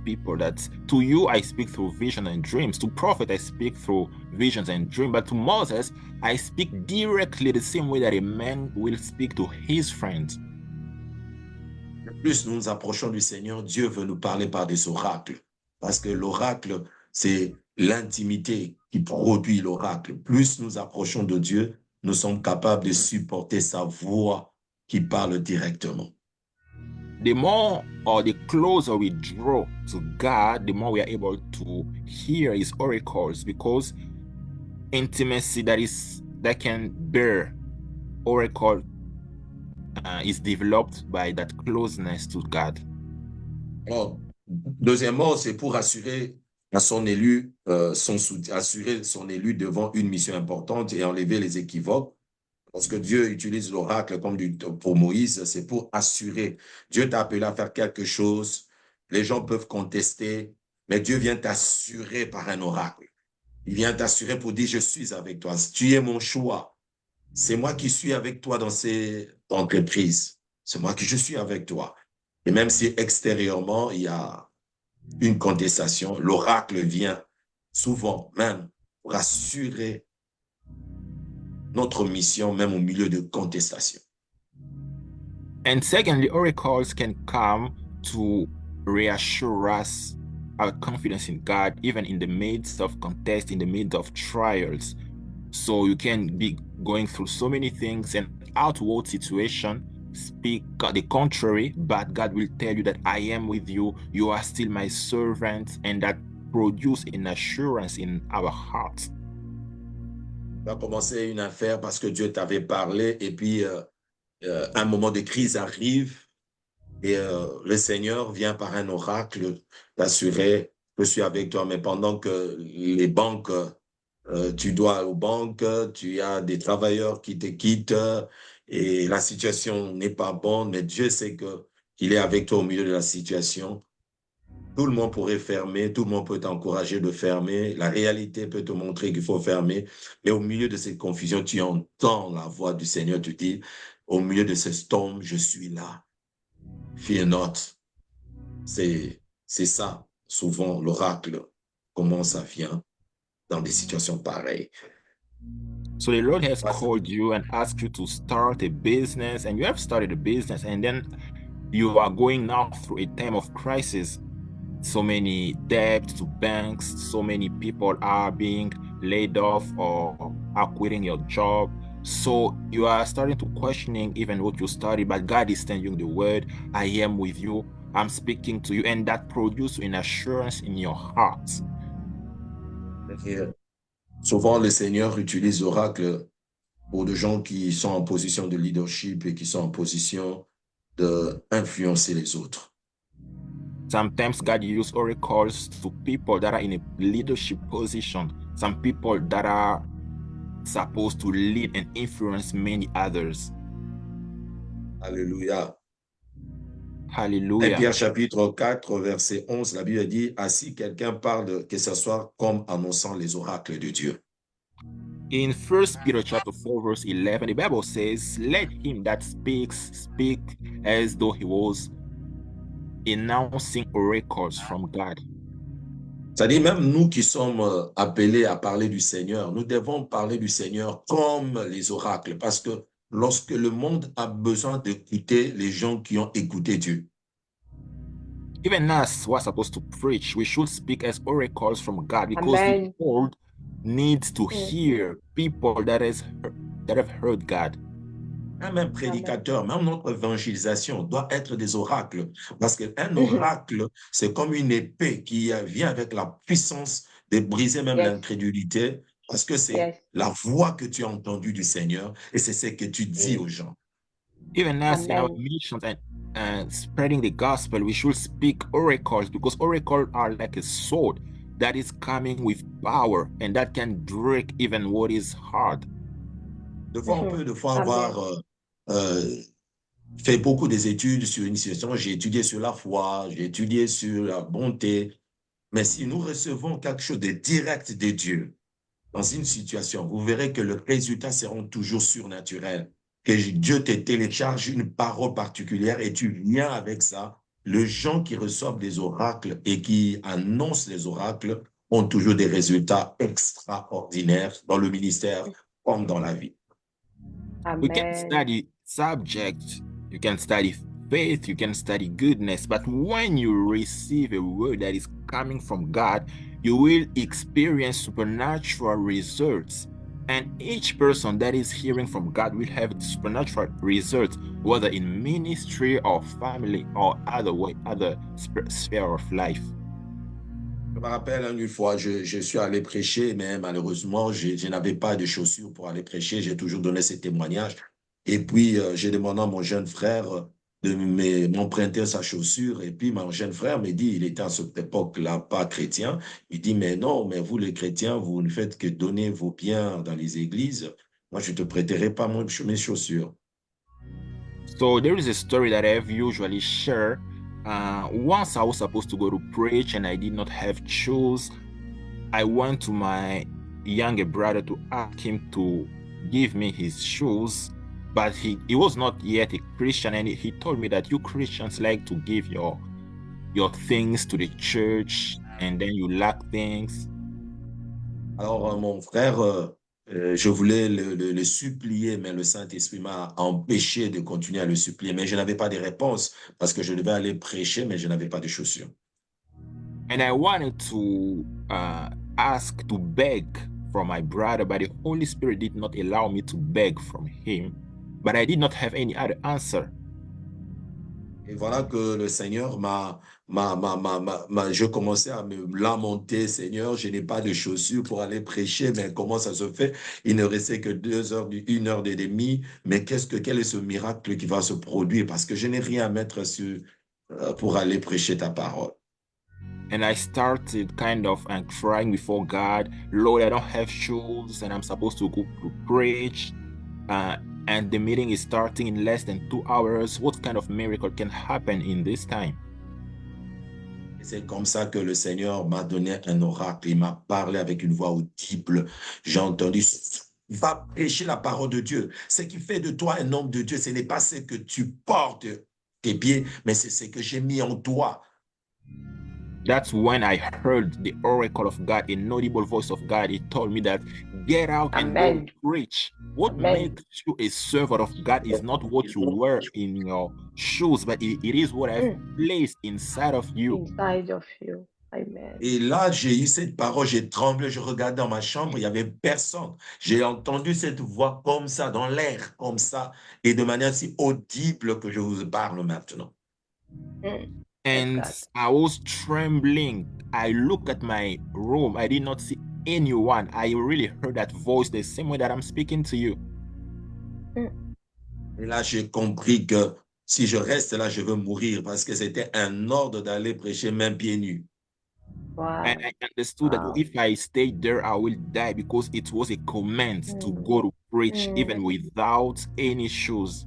people that to you I speak through vision and dreams. To prophet I speak through visions and dreams. But to Moses I speak directly the same way that a man will speak to his friends. Plus nous nous approchons du Seigneur, Dieu veut nous parler par des oracles. Parce que l'oracle, c'est l'intimité qui produit l'oracle. Plus nous approchons de Dieu, nous sommes capables de supporter sa voix qui parle directement. The more or the closer we draw to God, the more we are able to hear his oracles, because intimacy that can bear oracle is developed by that closeness to God. Alors, deuxièmement, c'est pour assurer à son élu assurer son élu devant une mission importante et enlever les équivoques. Lorsque Dieu utilise l'oracle comme pour Moïse, c'est pour assurer. Dieu t'a appelé à faire quelque chose. Les gens peuvent contester, mais Dieu vient t'assurer par un oracle. Il vient t'assurer pour dire, je suis avec toi. Tu es mon choix. C'est moi qui suis avec toi dans ces entreprises. C'est moi qui je suis avec toi. Et même si extérieurement, il y a une contestation, l'oracle vient souvent même pour assurer notre mission, même au milieu de contestation. And secondly, oracles can come to reassure us our confidence in God, even in the midst of contest, in the midst of trials. So you can be going through so many things, and outward situation speak the contrary, but God will tell you that I am with you, you are still my servant, and that produce an assurance in our hearts. Tu as commencé une affaire parce que Dieu t'avait parlé, et puis un moment de crise arrive, et le Seigneur vient par un oracle t'assurer, je suis avec toi, mais pendant que les banques, tu dois aller aux banques, tu as des travailleurs qui te quittent, et la situation n'est pas bonne, mais Dieu sait qu'il est avec toi au milieu de la situation. Tout le monde pourrait fermer, tout le monde peut t'encourager de fermer, la réalité peut te montrer qu'il faut fermer, mais au milieu de cette confusion, tu entends la voix du Seigneur te dire, au milieu de ce storm, je suis là. Fear not. C'est ça, souvent, l'oracle, comment ça vient dans des situations pareilles. So the Lord has called you and asked you to start a business, and you have started a business, and then you are going now through a time of crisis. So many debts to banks, so many people are being laid off or are quitting your job. So you are starting to questioning even what you study, but God is sending the word, I am with you, I'm speaking to you, and that produces an assurance in your heart. Et souvent, le Seigneur utilise l'oracle pour des gens qui sont en position de leadership et qui sont en position d'influencer les autres. Sometimes God uses oracles to people that are in a leadership position, some people that are supposed to lead and influence many others. Alléluia. 1 Hallelujah. Pierre chapitre 4, verset 11, la Bible dit, ainsi quelqu'un parle, que ce soit comme annonçant les oracles de Dieu. In 1 Peter chapter 4, verse 11, the Bible says, let him that speaks speak as though he was announcing oracles from God. C'est-à-dire, même nous qui sommes appelés à parler du Seigneur, nous devons parler du Seigneur comme les oracles, parce que lorsque le monde a besoin d'écouter les gens qui ont écouté Dieu. Even us who are supposed to preach, we should speak as oracles from God, because Amen. the world needs to hear people that have heard God. Même prédicateur, même notre évangélisation doit être des oracles, parce qu'un oracle, c'est comme une épée qui vient avec la puissance de briser même l'incrédulité, parce que c'est la voix que tu as entendue du Seigneur et c'est ce que tu dis aux gens. Even us in our missions and spreading the gospel, we should speak oracles, because oracles are like a sword that is coming with power and that can break even what is hard. Des fois, on peut avoir fait beaucoup des études sur une situation. J'ai étudié sur la foi, j'ai étudié sur la bonté. Mais si nous recevons quelque chose de direct de Dieu dans une situation, vous verrez que le résultat sera toujours surnaturel. Que Dieu te télécharge une parole particulière et tu viens avec ça. Les gens qui reçoivent des oracles et qui annoncent les oracles ont toujours des résultats extraordinaires dans le ministère comme dans la vie. We can study subjects, you can study faith, you can study goodness, but when you receive a word that is coming from God, you will experience supernatural results. And each person that is hearing from God will have supernatural results, whether in ministry or family or other sphere of life. Je me rappelle une fois, je suis allé prêcher, mais malheureusement, je n'avais pas de chaussures pour aller prêcher. J'ai toujours donné ces témoignages. Et puis, j'ai demandé à mon jeune frère de m'emprunter sa chaussure. Et puis, mon jeune frère me dit, il était à cette époque-là pas chrétien. Il dit, mais non, mais vous les chrétiens, vous ne faites que donner vos biens dans les églises. Moi, je ne te prêterai pas mes chaussures. So there is a story that I've usually share. Once I was supposed to go to preach and I did not have shoes. I went to my younger brother to ask him to give me his shoes, but he was not yet a Christian, and he told me that you Christians like to give your things to the church and then you lack things. Alors, mon frère, je voulais le supplier, mais le Saint-Esprit m'a empêché de continuer à le supplier. Mais je n'avais pas de réponse parce que je devais aller prêcher, mais je n'avais pas de chaussures. And I wanted to ask to beg from my brother, but the Holy Spirit did not allow me to beg from him. But I did not have any other answer. Et voilà que le Seigneur je commençais à me lamenter, Seigneur, je n'ai pas de chaussures pour aller prêcher, mais comment ça se fait? Il ne restait que 2 heures, 1 heure et demie, mais quel est ce miracle qui va se produire? Parce que je n'ai rien à mettre pour aller prêcher ta parole. And I started kind of crying before God, Lord, I don't have shoes and I'm supposed to go to preach. And the meeting is starting in less than 2 hours. What kind of miracle can happen in this time? C'est comme ça que le Seigneur m'a donné un oracle. Il m'a parlé avec une voix audible. J'ai entendu, va prêcher la parole de Dieu. Ce qui fait de toi un homme de Dieu, ce n'est pas ce que tu portes tes pieds, mais c'est ce que j'ai mis en toi. That's when I heard the oracle of God, an audible voice of God. He told me that get out and go preach. What makes you a servant of God is not what you wear in your shoes, but it is what I've placed inside of you. Inside of you. Amen. Et là, j'ai eu cette parole, j'ai tremblé, je regardais dans ma chambre, il n'y avait personne. J'ai entendu cette voix comme ça, dans l'air, comme ça, et de manière si audible que je vous parle maintenant. Yes, And God. I was trembling. I looked at my room. I did not see anyone. I really heard that voice the same way that I'm speaking to you. Et là, j'ai compris que si je reste là, je veux mourir parce que c'était un ordre d'aller prêcher même pieds nus. Wow. And I understood that Wow. if I stayed there, I will die because it was a command to go to preach even without any shoes.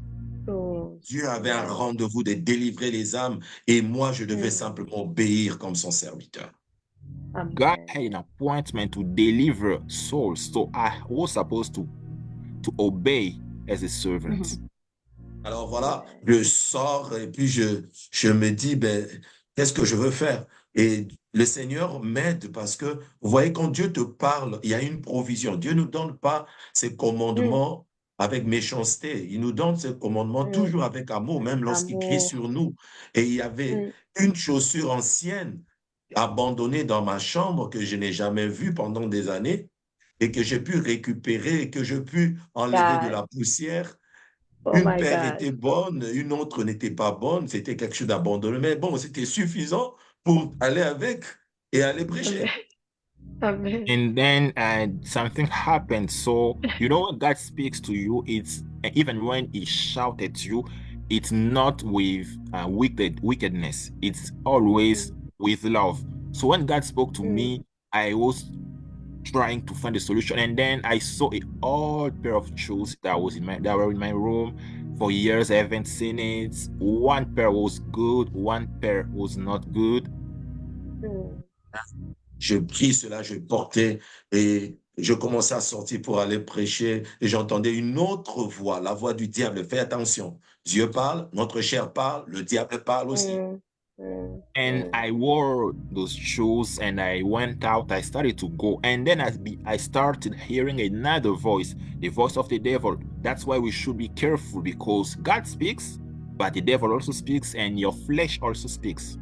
Dieu avait un rendez-vous de délivrer les âmes et moi, je devais simplement obéir comme son serviteur. God had an appointment to deliver souls, so I was supposed to obey as a servant. Alors voilà, je sors et puis je me dis, ben, qu'est-ce que je veux faire? Et le Seigneur m'aide parce que, vous voyez, quand Dieu te parle, il y a une provision. Dieu ne nous donne pas ses commandements avec méchanceté. Il nous donne ses commandements toujours avec amour, même lorsqu'il crie Amour. sur nous. Et il y avait une chaussure ancienne abandonnée dans ma chambre que je n'ai jamais vue pendant des années et que j'ai pu récupérer et que je pu enlever de God. la poussière. Oh Une my paire God. était bonne, une autre n'était pas bonne, c'était quelque chose d'abandonné. Mais bon, c'était suffisant pour aller avec et aller prêcher. Amen. And then something happened. So, you know, when God speaks to you, it's even when He shouts at you, it's not with wickedness, it's always with love. So, when God spoke to me, I was trying to find a solution, and then I saw an old pair of shoes that were in my room for years. I haven't seen it. One pair was good, one pair was not good. Je pris cela, je portais et je commençais à sortir pour aller prêcher et j'entendais une autre voix, la voix du diable. Fais attention. Dieu parle, notre chair parle, le diable parle aussi. And I wore those shoes and I went out. I started to go. And then I started hearing another voice, the voice of the devil. That's why we should be careful because God speaks, but the devil also speaks and your flesh also speaks.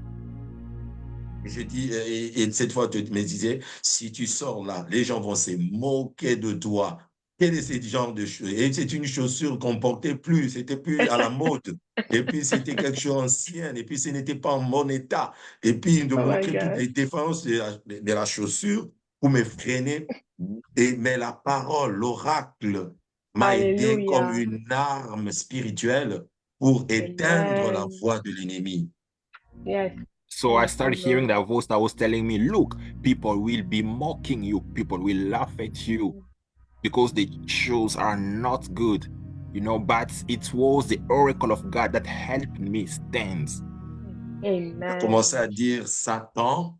Je dis, et cette fois, tu me disais, si tu sors là, les gens vont se moquer de toi. Quel est ce genre de choses? Et c'est une chaussure qu'on portait plus, c'était plus à la mode. Et puis, c'était quelque chose d'ancien, et puis ce n'était pas en bon état. Et puis, ils me Oh my montraient toutes God. les défenses de la chaussure pour me freiner. Mais la parole, l'oracle, m'a aidé comme Alléluia. une arme spirituelle pour éteindre la Amen. voix de l'ennemi. Yes. So I Yes, started Lord. hearing that voice that was telling me, look, people will be mocking you. People will laugh at you because the shoes are not good, you know, but it was the oracle of God that helped me stand. J'ai Amen. commencé à dire, Satan,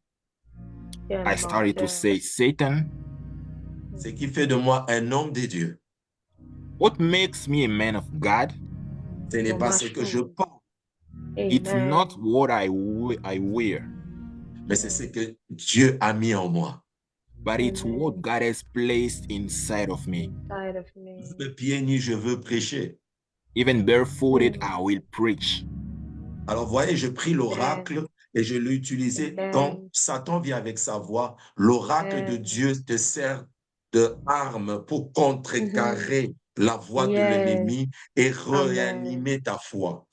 I started to say, Satan, ce qui fait de moi un homme de Dieu, what makes me a man of God? ce n'est pas ce que je porte, It's Amen. not what I wear, mais c'est ce que Dieu a mis en moi. but it's Amen. what God has placed inside of me. Inside of me. Le pieds nus, je veux prêcher. Even barefooted, I will preach. Alors, voyez, je pris l'oracle et je l'ai utilisé quand Satan vient avec sa voix. L'oracle de Dieu te sert de arme pour contrecarrer la voix de l'ennemi et réanimer ta foi.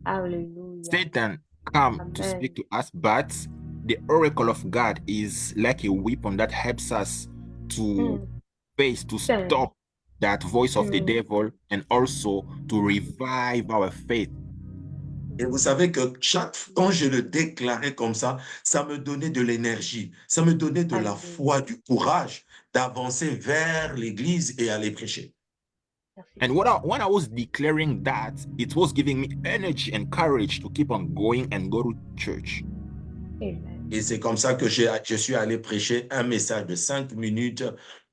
Hallelujah. Satan come to speak to us, but the oracle of God is like a weapon that helps us to face, to stop that voice of the devil and also to revive our faith. Et vous savez que quand je le déclarais comme ça me donnait de l'énergie, ça me donnait de la foi, du courage d'avancer vers l'église et aller prêcher. And when I was declaring that, it was giving me energy and courage to keep on going and go to church. Amen. Et c'est comme ça que je suis allé prêcher un message de 5 minutes.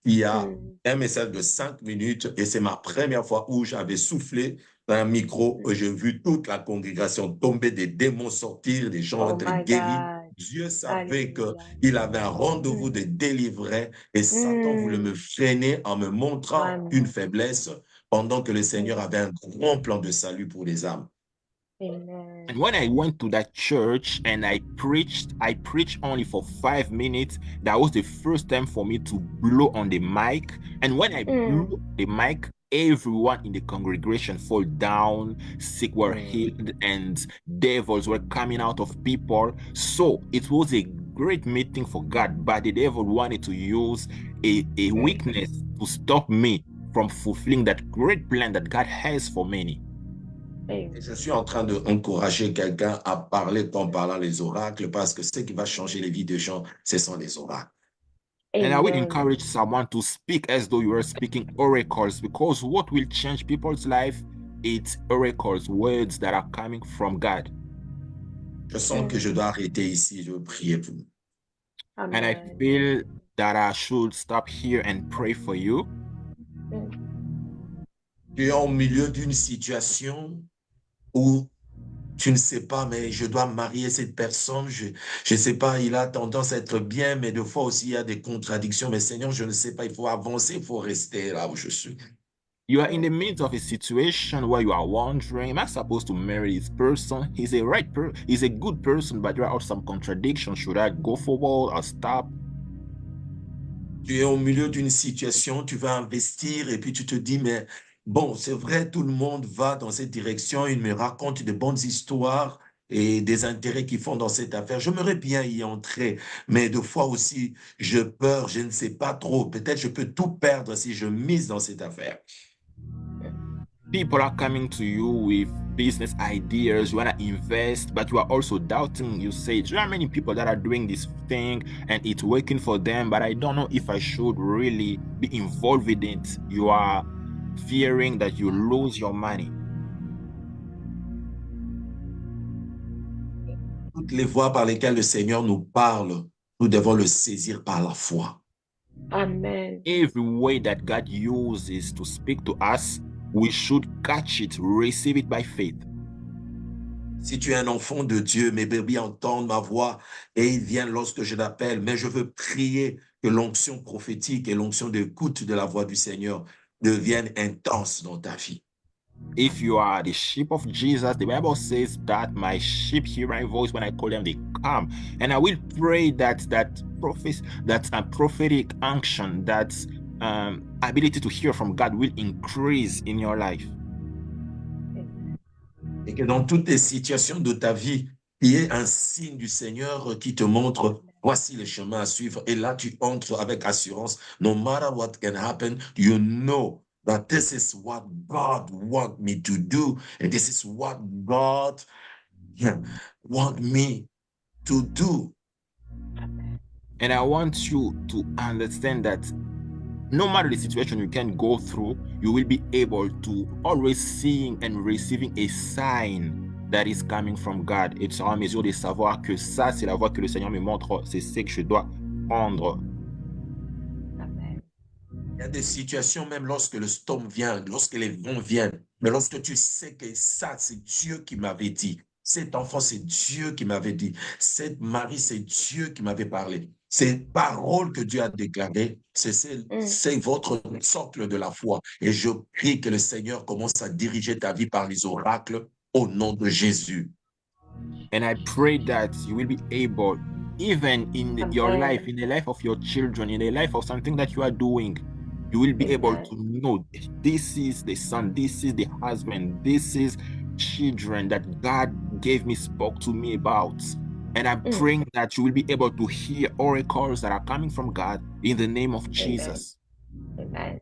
Il y a un message de 5 minutes et c'est ma première fois où j'avais soufflé dans un micro et j'ai vu toute la congrégation tomber, des démons sortir, des gens être guéris. Dieu savait qu'il avait un rendez-vous de délivrance et Satan voulait me freiner en me montrant une faiblesse pendant que le Seigneur avait un grand plan de salut pour les âmes. Amen. And when I went to that church and I preached only for 5 minutes. That was the first time for me to blow on the mic. And when I blew the mic, everyone in the congregation fell down, sick were healed, and devils were coming out of people. So it was a great meeting for God, but the devil wanted to use a weakness to stop me from fulfilling that great plan that God has for many. Et je suis en train d'encourager quelqu'un à parler en parlant les oracles, parce que ce qui va changer les vies des gens, ce sont les oracles. And I will encourage someone to speak as though you are speaking oracles, because what will change people's life, it's oracles, words that are coming from God. Je sens que je dois arrêter ici, je veux prier pour vous. And I feel that I should stop here and pray for you. Tu es au milieu d'une situation où tu ne sais pas, mais je dois marier cette personne. Je ne sais pas, il a tendance à être bien, mais des fois aussi, il y a des contradictions. Mais Seigneur, je ne sais pas, il faut avancer, il faut rester là où je suis. You are in the midst of a situation where you are wondering, am I supposed to marry this person? He's a good person, but there are some contradictions. Should I go forward or stop? Tu es au milieu d'une situation, tu vas investir et puis tu te dis, mais bon, c'est vrai, tout le monde va dans cette direction, il me raconte de bonnes histoires et des intérêts qu'ils font dans cette affaire. J'aimerais bien y entrer, mais des fois aussi, je peur, je ne sais pas trop. Peut-être je peux tout perdre si je mise dans cette affaire. People are coming to you with business ideas. You want to invest, but you are also doubting. You say, there are many people that are doing this thing and it's working for them, but I don't know if I should really be involved in it. You are fearing that you lose your money. Toutes les voies par lesquelles le Seigneur nous parle, nous devons le saisir par la foi. Amen. Every way that God uses to speak to us, we should catch it, receive it by faith. Si tu es un enfant de Dieu, mes bébés entendent ma voix et ils viennent lorsque je l'appelle. Mais je veux prier que l'onction prophétique et l'onction d'écoute de la voix du Seigneur deviennent intenses dans ta vie. If you are the sheep of Jesus, the Bible says that my sheep hear my voice when I call them, they come. And I will pray that a prophetic unction, that ability to hear from God will increase in your life. Et que dans toutes les situations de ta vie, il y ait un signe du Seigneur qui te montre, voici le chemin à suivre. Et là, tu entres avec assurance. No matter what can happen, you know that this is what God wants me to do. And this is what God wants me to do. And I want you to understand that no matter the situation you can go through, you will be able to always seeing and receiving a sign that is coming from God. Et tu seras en mesure de savoir que ça, c'est la voie que le Seigneur me montre, c'est ce que je dois prendre. Amen. Il y a des situations, même lorsque le storm vient, lorsque les vents viennent, mais lorsque tu sais que ça, c'est Dieu qui m'avait dit. Cet enfant, c'est Dieu qui m'avait dit. Cette Marie, c'est Dieu qui m'avait parlé. Ces paroles que Dieu a déclarées, c'est votre socle de la foi. Et je prie que le Seigneur commence à diriger ta vie par les oracles au nom de Jésus. And I pray that you will be able, even in your life, in the life of your children, in the life of something that you are doing, you will be able to know this is the son, this is the husband, this is children that God gave me, spoke to me about. And I'm praying that you will be able to hear oracles that are coming from God in the name of Jesus. Amen.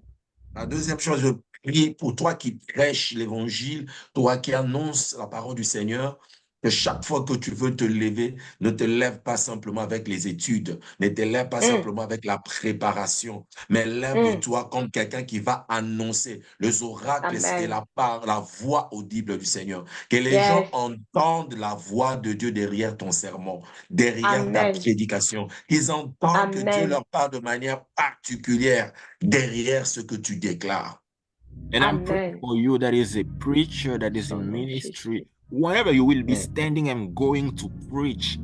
La deuxième chose, je prie pour toi qui prêches l'évangile, toi qui annonces la parole du Seigneur, que chaque fois que tu veux te lever, ne te lève pas simplement avec les études, ne te lève pas simplement avec la préparation, mais lève-toi comme quelqu'un qui va annoncer. Les oracles, c'est la voix audible du Seigneur. Que les gens entendent la voix de Dieu derrière ton sermon, derrière ta prédication. Qu'ils entendent que Dieu leur parle de manière particulière derrière ce que tu déclares. And I'm praying for you that is a preacher, that is in ministry. Wherever you will be standing and going to preach,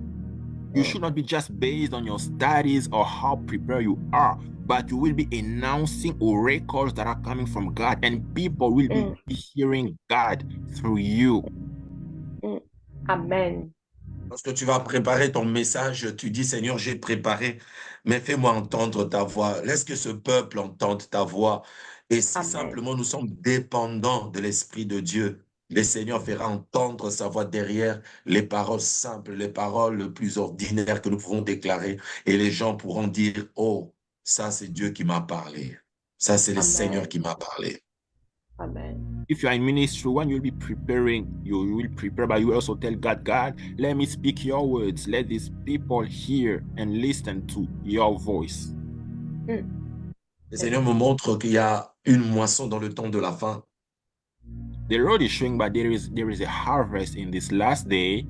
you should not be just based on your studies or how prepared you are, but you will be announcing oracles that are coming from God, and people will be hearing God through you. Amen. Lorsque tu vas préparer ton message, tu dis, Seigneur, j'ai préparé, mais fais-moi entendre ta voix. Laisse que ce peuple entende ta voix. Et si Amen. simplement nous sommes dépendants de l'Esprit de Dieu, le Seigneur fera entendre sa voix derrière les paroles simples, les paroles les plus ordinaires que nous pouvons déclarer. Et les gens pourront dire, oh, ça c'est Dieu qui m'a parlé. Ça c'est le Seigneur Amen. qui m'a parlé. Amen. If you are in ministry, when you'll be preparing, you will prepare, but you will also tell God, God, let me speak your words. Let these people hear and listen to your voice. Le Seigneur me montre qu'il y a une moisson dans le temps de la fin. The Lord is showing that there is a harvest in this last day.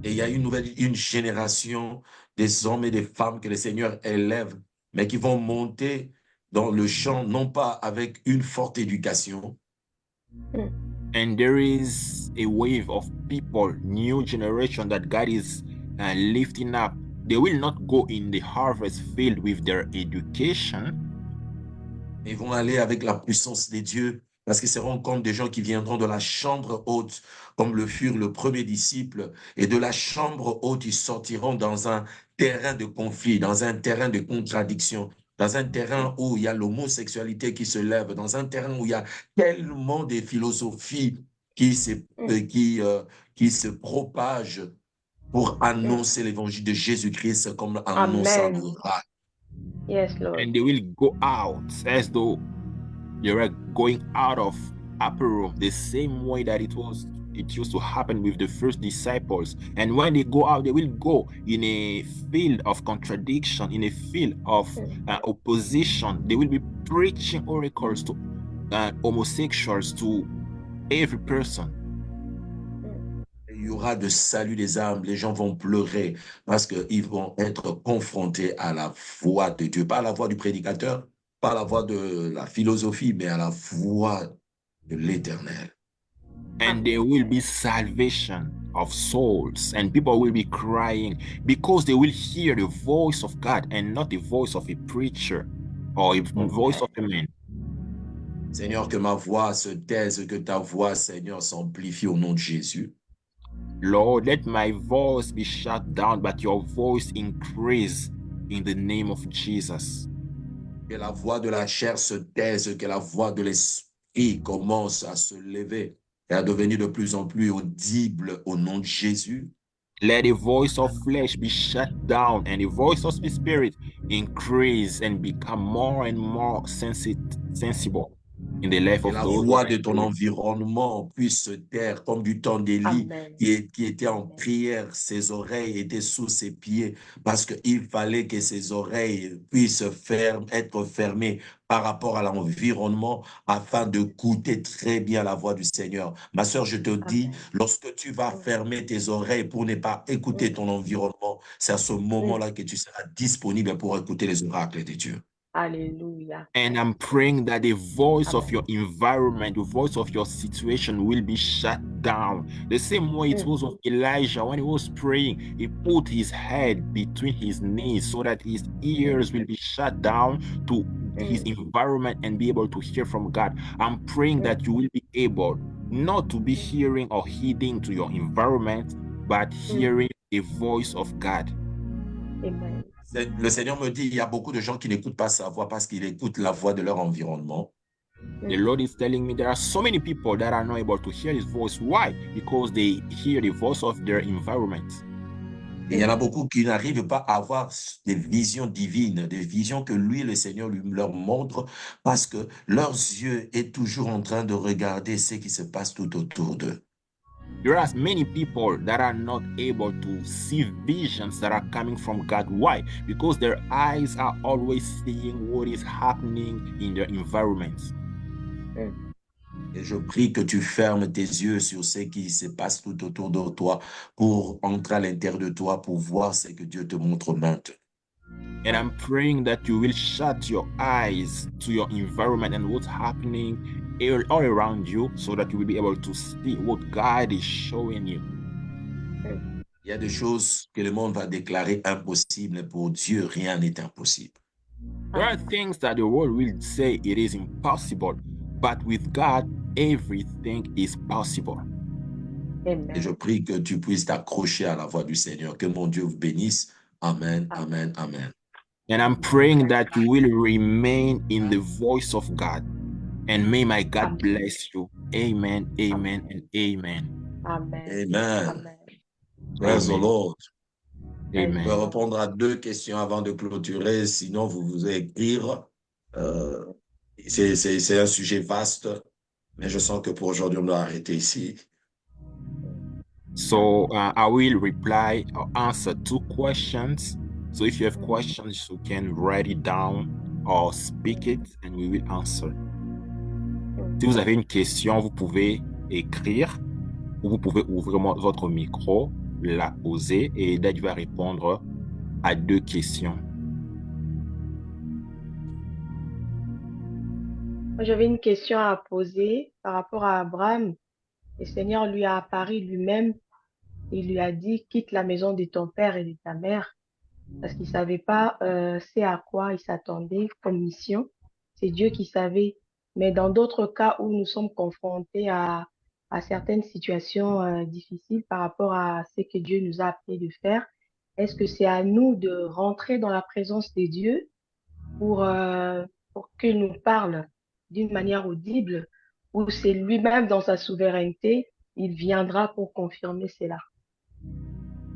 Et il y a une génération des hommes et des femmes que le Seigneur élève, mais qui vont monter dans le champ, non pas avec une forte éducation, And there is a wave of people, new generation that God is lifting up. They will not go in the harvest field with their education. ils vont aller avec la puissance des dieux, parce qu'ils seront comme des gens qui viendront de la chambre haute, comme le furent le premier disciple, et de la chambre haute, ils sortiront dans un terrain de conflit, dans un terrain de contradiction, dans un terrain où il y a l'homosexualité qui se lève, dans un terrain où il y a tellement de philosophies qui se propagent pour annoncer l'évangile de Jésus-Christ comme annonçant Amen. l'oracle. Yes, Lord. And they will go out as though they were going out of upper room, the same way that it used to happen with the first disciples. And when they go out, they will go in a field of contradiction, in a field of opposition. They will be preaching oracles to homosexuals, to every person. Il y aura de salut des âmes, les gens vont pleurer parce qu'ils vont être confrontés à la voix de Dieu, pas à la voix du prédicateur, pas à la voix de la philosophie, mais à la voix de l'Éternel. And there will be salvation of souls, and people will be crying because they will hear the voice of God and not the voice of a preacher or a voice of a man. Seigneur, que ma voix se taise, que ta voix, Seigneur, s'amplifie au nom de Jésus. Lord, let my voice be shut down, but your voice increase in the name of Jesus. Que la voix de la chair se taise, que la voix de l'esprit commence à se lever et à devenir de plus en plus audible au nom de Jésus. Let the voice of flesh be shut down and the voice of the spirit increase and become more and more sensible in the life Que of la those. voix de ton environnement puisse se taire comme du temps d'Élie qui était en prière, ses oreilles étaient sous ses pieds parce qu'il fallait que ses oreilles puissent être fermées par rapport à l'environnement afin de goûter très bien la voix du Seigneur. Ma sœur, je te dis, lorsque tu vas fermer tes oreilles pour ne pas écouter ton environnement, c'est à ce moment-là que tu seras disponible pour écouter les oracles de Dieu. Hallelujah. And I'm praying that the voice of your environment, the voice of your situation will be shut down. The same way it was of Elijah when he was praying, he put his head between his knees so that his ears will be shut down to his environment and be able to hear from God. I'm praying that you will be able not to be hearing or heeding to your environment, but hearing the voice of God. Amen. Le Seigneur me dit, il y a beaucoup de gens qui n'écoutent pas sa voix parce qu'ils écoutent la voix de leur environnement. The Lord is telling me there are so many people that are not able to hear His voice. Why? Because they hear the voice of their environment. Et il y en a beaucoup qui n'arrivent pas à avoir des visions divines, des visions que lui, le Seigneur, leur montre parce que leurs yeux sont toujours en train de regarder ce qui se passe tout autour d'eux. There are many people that are not able to see visions that are coming from God. Why? Because their eyes are always seeing what is happening in their environment. Et je prie que tu fermes tes yeux sur ce qui se passe tout autour de toi pour entrer à l'intérieur de toi pour voir ce que Dieu te montre maintenant. And I'm praying that you will shut your eyes to your environment and what's happening all around you so that you will be able to see what God is showing you. Il y a des choses que le monde va déclarer impossibles. Pour Dieu, rien n'est impossible. There are things that the world will say it is impossible, but with God, everything is possible. Et je Amen. prie que tu puisses t'accrocher à la voix du Seigneur. Que mon Dieu vous bénisse. Amen, Amen. amen, amen. And I'm praying that you will remain in the voice of God. And may my God Amen. bless you. Amen, amen, Amen. and amen. Amen. Amen. Amen. Praise the Amen. Lord. Praise Je the vais Amen. Lord. répondre à 2 questions avant de clôturer, sinon vous vous écrire. Euh, c'est un sujet vaste, mais je sens que pour aujourd'hui, on doit arrêter ici. So I will reply or answer 2 questions. So if you have questions, you can write it down or speak it and we will answer. Si vous avez une question, vous pouvez écrire ou vous pouvez ouvrir votre micro, la poser et Dad va répondre à 2 questions. Moi, j'avais une question à poser par rapport à Abraham. Le Seigneur lui a apparu lui-même et lui a dit, quitte la maison de ton père et de ta mère, parce qu'il savait pas c'est à quoi il s'attendait comme mission. C'est Dieu qui savait. Mais dans d'autres cas où nous sommes confrontés à certaines situations difficiles par rapport à ce que Dieu nous a appelé de faire, est-ce que c'est à nous de rentrer dans la présence de Dieu pour qu'il nous parle d'une manière audible, ou c'est lui-même dans sa souveraineté, il viendra pour confirmer cela?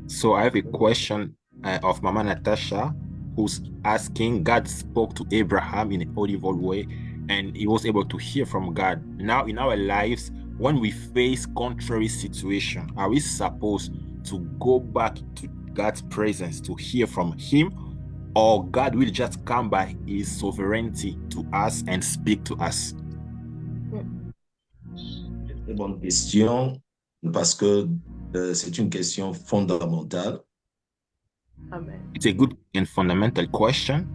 So I have a question of Mama Natasha who's asking, God spoke to Abraham in an audible way and he was able to hear from God. Now in our lives, when we face contrary situation, are we supposed to go back to God's presence to hear from him, or God will just come by his sovereignty to us and speak to us? Très bonne question, parce que c'est une question fondamentale. Amen. It's a good and fundamental question.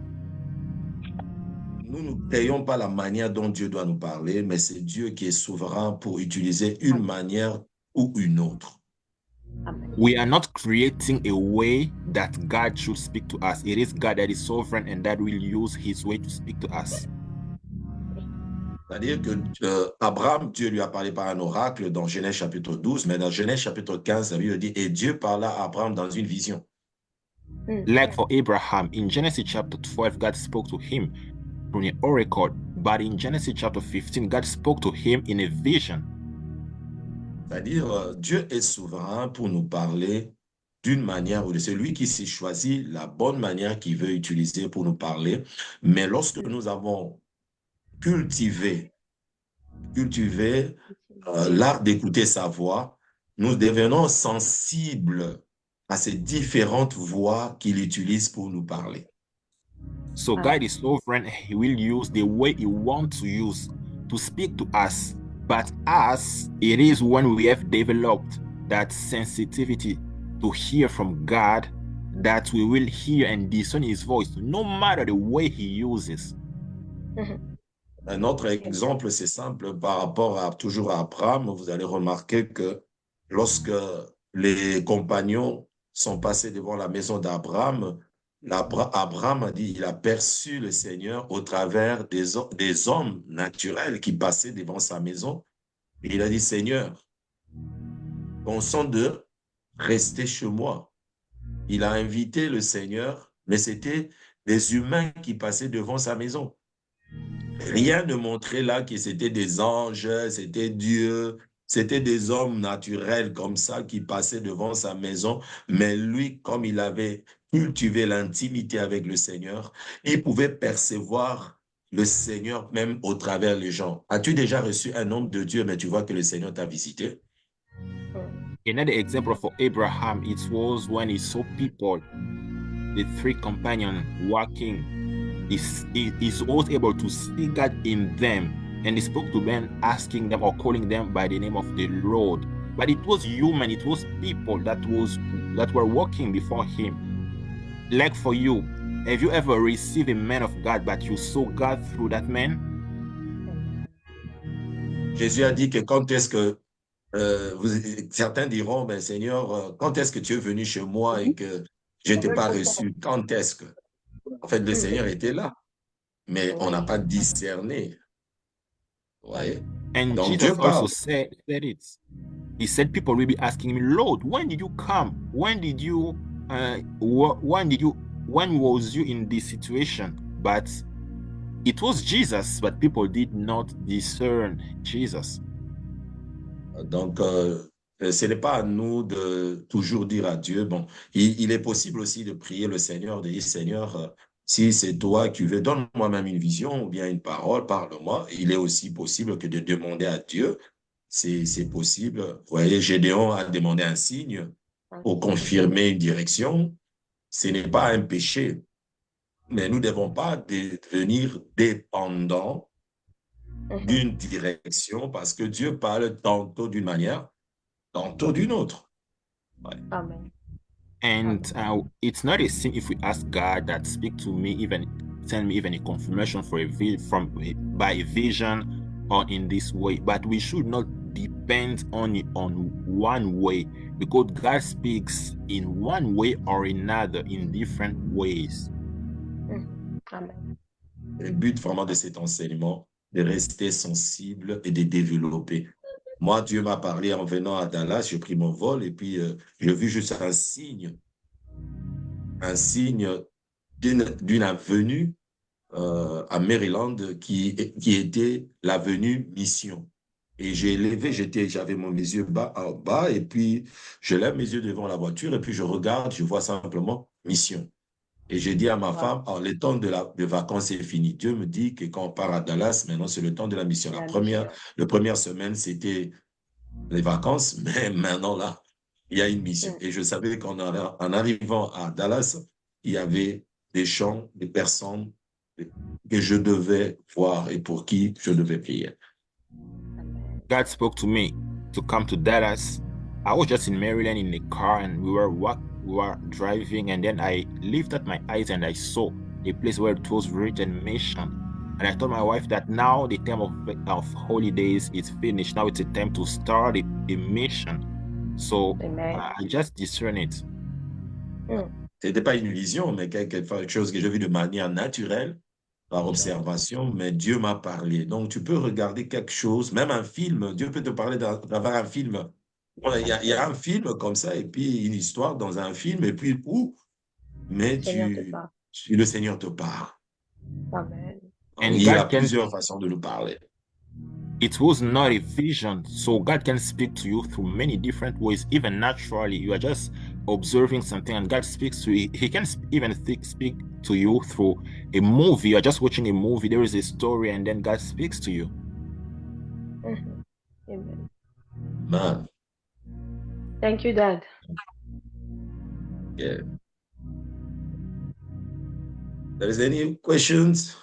Nous ne créons pas la manière dont Dieu doit nous parler, mais c'est Dieu qui est souverain pour utiliser une manière ou une autre. Amen. We are not creating a way that God should speak to us. It is God that is sovereign and that will use his way to speak to us. C'est-à-dire que Abraham, Dieu lui a parlé par un oracle dans Genèse chapitre 12, mais dans Genèse chapitre 15, la Bible dit, et Dieu parla à Abraham dans une vision. Like for Abraham, in Genesis chapter 12, God spoke to him through an oracle, but in Genesis chapter 15, God spoke to him in a vision. C'est-à-dire, Dieu est souverain pour nous parler d'une manière ou de celui qui s'est choisi la bonne manière qu'il veut utiliser pour nous parler. Mais lorsque nous avons cultivé l'art d'écouter sa voix, nous devenons sensibles à ces différentes voix qu'il utilise pour nous parler. So God is sovereign. He will use the way he wants to use to speak to us. But us, it is when we have developed that sensitivity to hear from God that we will hear and discern his voice, no matter the way he uses. Un autre exemple, c'est simple, par rapport toujours à Abraham, vous allez remarquer que lorsque les compagnons sont passés devant la maison d'Abraham, Abraham a dit, il a perçu le Seigneur au travers des hommes naturels qui passaient devant sa maison. Et il a dit, Seigneur, consent de rester chez moi. Il a invité le Seigneur, mais c'était des humains qui passaient devant sa maison. Rien ne montrait là que c'était des anges, c'était Dieu, c'était des hommes naturels comme ça qui passaient devant sa maison. Mais lui, comme il avait cultivé l'intimité avec le Seigneur, il pouvait percevoir le Seigneur même au travers les gens. As-tu déjà reçu un homme de Dieu, mais tu vois que le Seigneur t'a visité? Another example for Abraham, it was when he saw people, the 3 companions walking. He was able to see God in them, and he spoke to them, asking them or calling them by the name of the Lord. But it was human, it was people that were walking before him. Like for you, have you ever received a man of God, but you saw God through that man? Jésus a dit que quand est-ce que certains diront, ben, Seigneur, quand est-ce que tu es venu chez moi et que je ne t'ai pas reçu? Quand est-ce que? En fait, le Seigneur était là, mais on n'a pas discerné. Ouais. And Donc Jesus Dieu also parle. said it. he said people will be asking him, Lord, when did you come? When was you in this situation? But it was Jesus, but people did not discern Jesus. Donc, ce n'est pas à nous de toujours dire à Dieu, bon, il est possible aussi de prier le Seigneur, de dire, Seigneur, si c'est toi qui veux, donne-moi même une vision ou bien une parole, parle-moi. Il est aussi possible que de demander à Dieu, c'est possible. Vous voyez, Gédéon a demandé un signe pour confirmer une direction. Ce n'est pas un péché, mais nous ne devons pas devenir dépendants d'une direction parce que Dieu parle tantôt d'une manière, tantôt d'une autre. Ouais. Amen. And it's not a sin if we ask God that speak to me, even send me even a confirmation for by a vision or in this way. But we should not depend on one way, because God speaks in one way or another in different ways. Amen. Le but vraiment de cet enseignement, de rester sensible et de développer. Moi, Dieu m'a parlé en venant à Dallas, j'ai pris mon vol et puis j'ai vu juste un signe d'une avenue à Maryland qui était l'avenue Mission. Et j'ai levé, j'avais mes yeux en bas et puis je lève mes yeux devant la voiture et puis je regarde, je vois simplement Mission. Et j'ai dit à ma femme, oh, le temps de vacances est fini. Dieu me dit que quand on part à Dallas, maintenant c'est le temps de la mission. La première semaine, c'était les vacances, mais maintenant là, il y a une mission. Et je savais qu'en arrivant à Dallas, il y avait des gens, des personnes que je devais voir et pour qui je devais prier. God spoke to me to come to Dallas. I was just in Maryland in the car and we were driving, and then I lifted my eyes and I saw a place where it was written mission. And I told my wife that now the time of holidays is finished. Now it's a time to start a mission. So I just discern it. Ce n'était pas une vision, mais quelque chose que j'ai vu de manière naturelle, par observation, mais Dieu m'a parlé. Donc, tu peux regarder quelque chose, même un film. Dieu peut te parler d'avoir un film. Il y a un film comme ça, et puis une histoire dans un film, et puis mais le Seigneur te parle. Amen. Il y a plusieurs façons de nous parler. It was not a vision, so God can speak to you through many different ways, even naturally. You are just observing something and God speaks to you. He can even speak to you through a movie. You are just watching a movie, there is a story, and then God speaks to you. Amen. Man. Thank you, Dad. Yeah. There is any questions?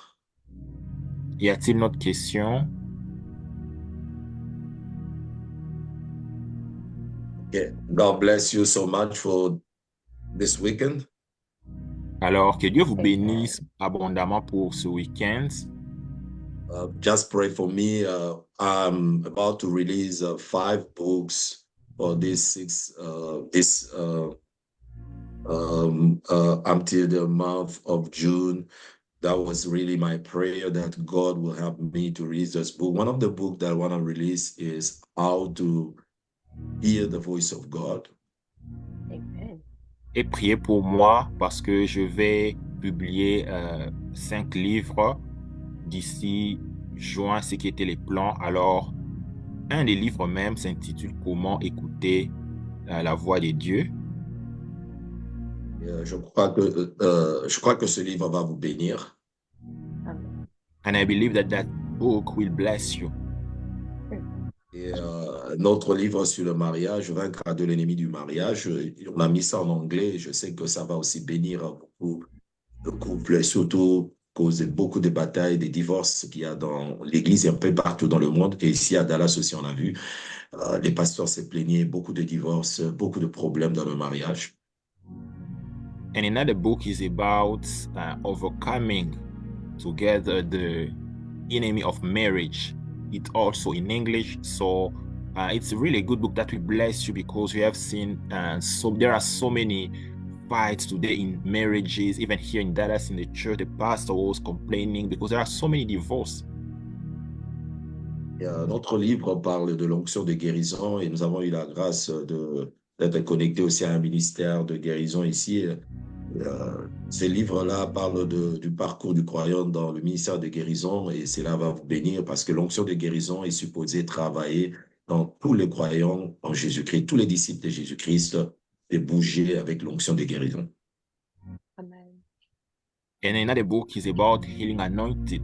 Y a-t-il une autre question? Yeah. God bless you so much for this weekend. Alors, que Dieu vous bénisse abondamment pour ce week-end. Just pray for me. I'm about to release 5 books for this until the month of June. That was really my prayer that God will help me to release this book. One of the books that I want to release is How to Hear the Voice of God. Amen. Et priez pour moi parce que je vais publier 5 livres d'ici juin, ce qui étaient les plans. Alors, un des livres même s'intitule Comment écouter la voix de Dieu. Je crois que ce livre va vous bénir. Amen. And I believe that book will bless you. Et notre livre sur le mariage, Vaincre de l'ennemi du mariage, on a mis ça en anglais. Je sais que ça va aussi bénir beaucoup de couples, et surtout causer beaucoup de batailles, des divorces qu'il y a dans l'église et un peu partout dans le monde. Et ici à Dallas aussi, on a vu, les pasteurs se plaignaient, beaucoup de divorces, beaucoup de problèmes dans le mariage. And another book is about overcoming together the enemy of marriage. It's also in English, so it's a really good book that will bless you, because we have seen there are so many fights today in marriages, even here in Dallas in the church. The pastor was complaining because there are so many divorces. Et, notre livre parle de l'onction de guérison et nous avons eu la grâce d'être connectés aussi à un ministère de guérison ici. Ces livres-là parlent du parcours du croyant dans le ministère de guérison et cela va vous bénir parce que l'onction de guérison est supposée travailler dans tous les croyants en Jésus-Christ, tous les disciples de Jésus-Christ, et bouger avec l'onction de guérison. Amen. And another book is about healing anointed.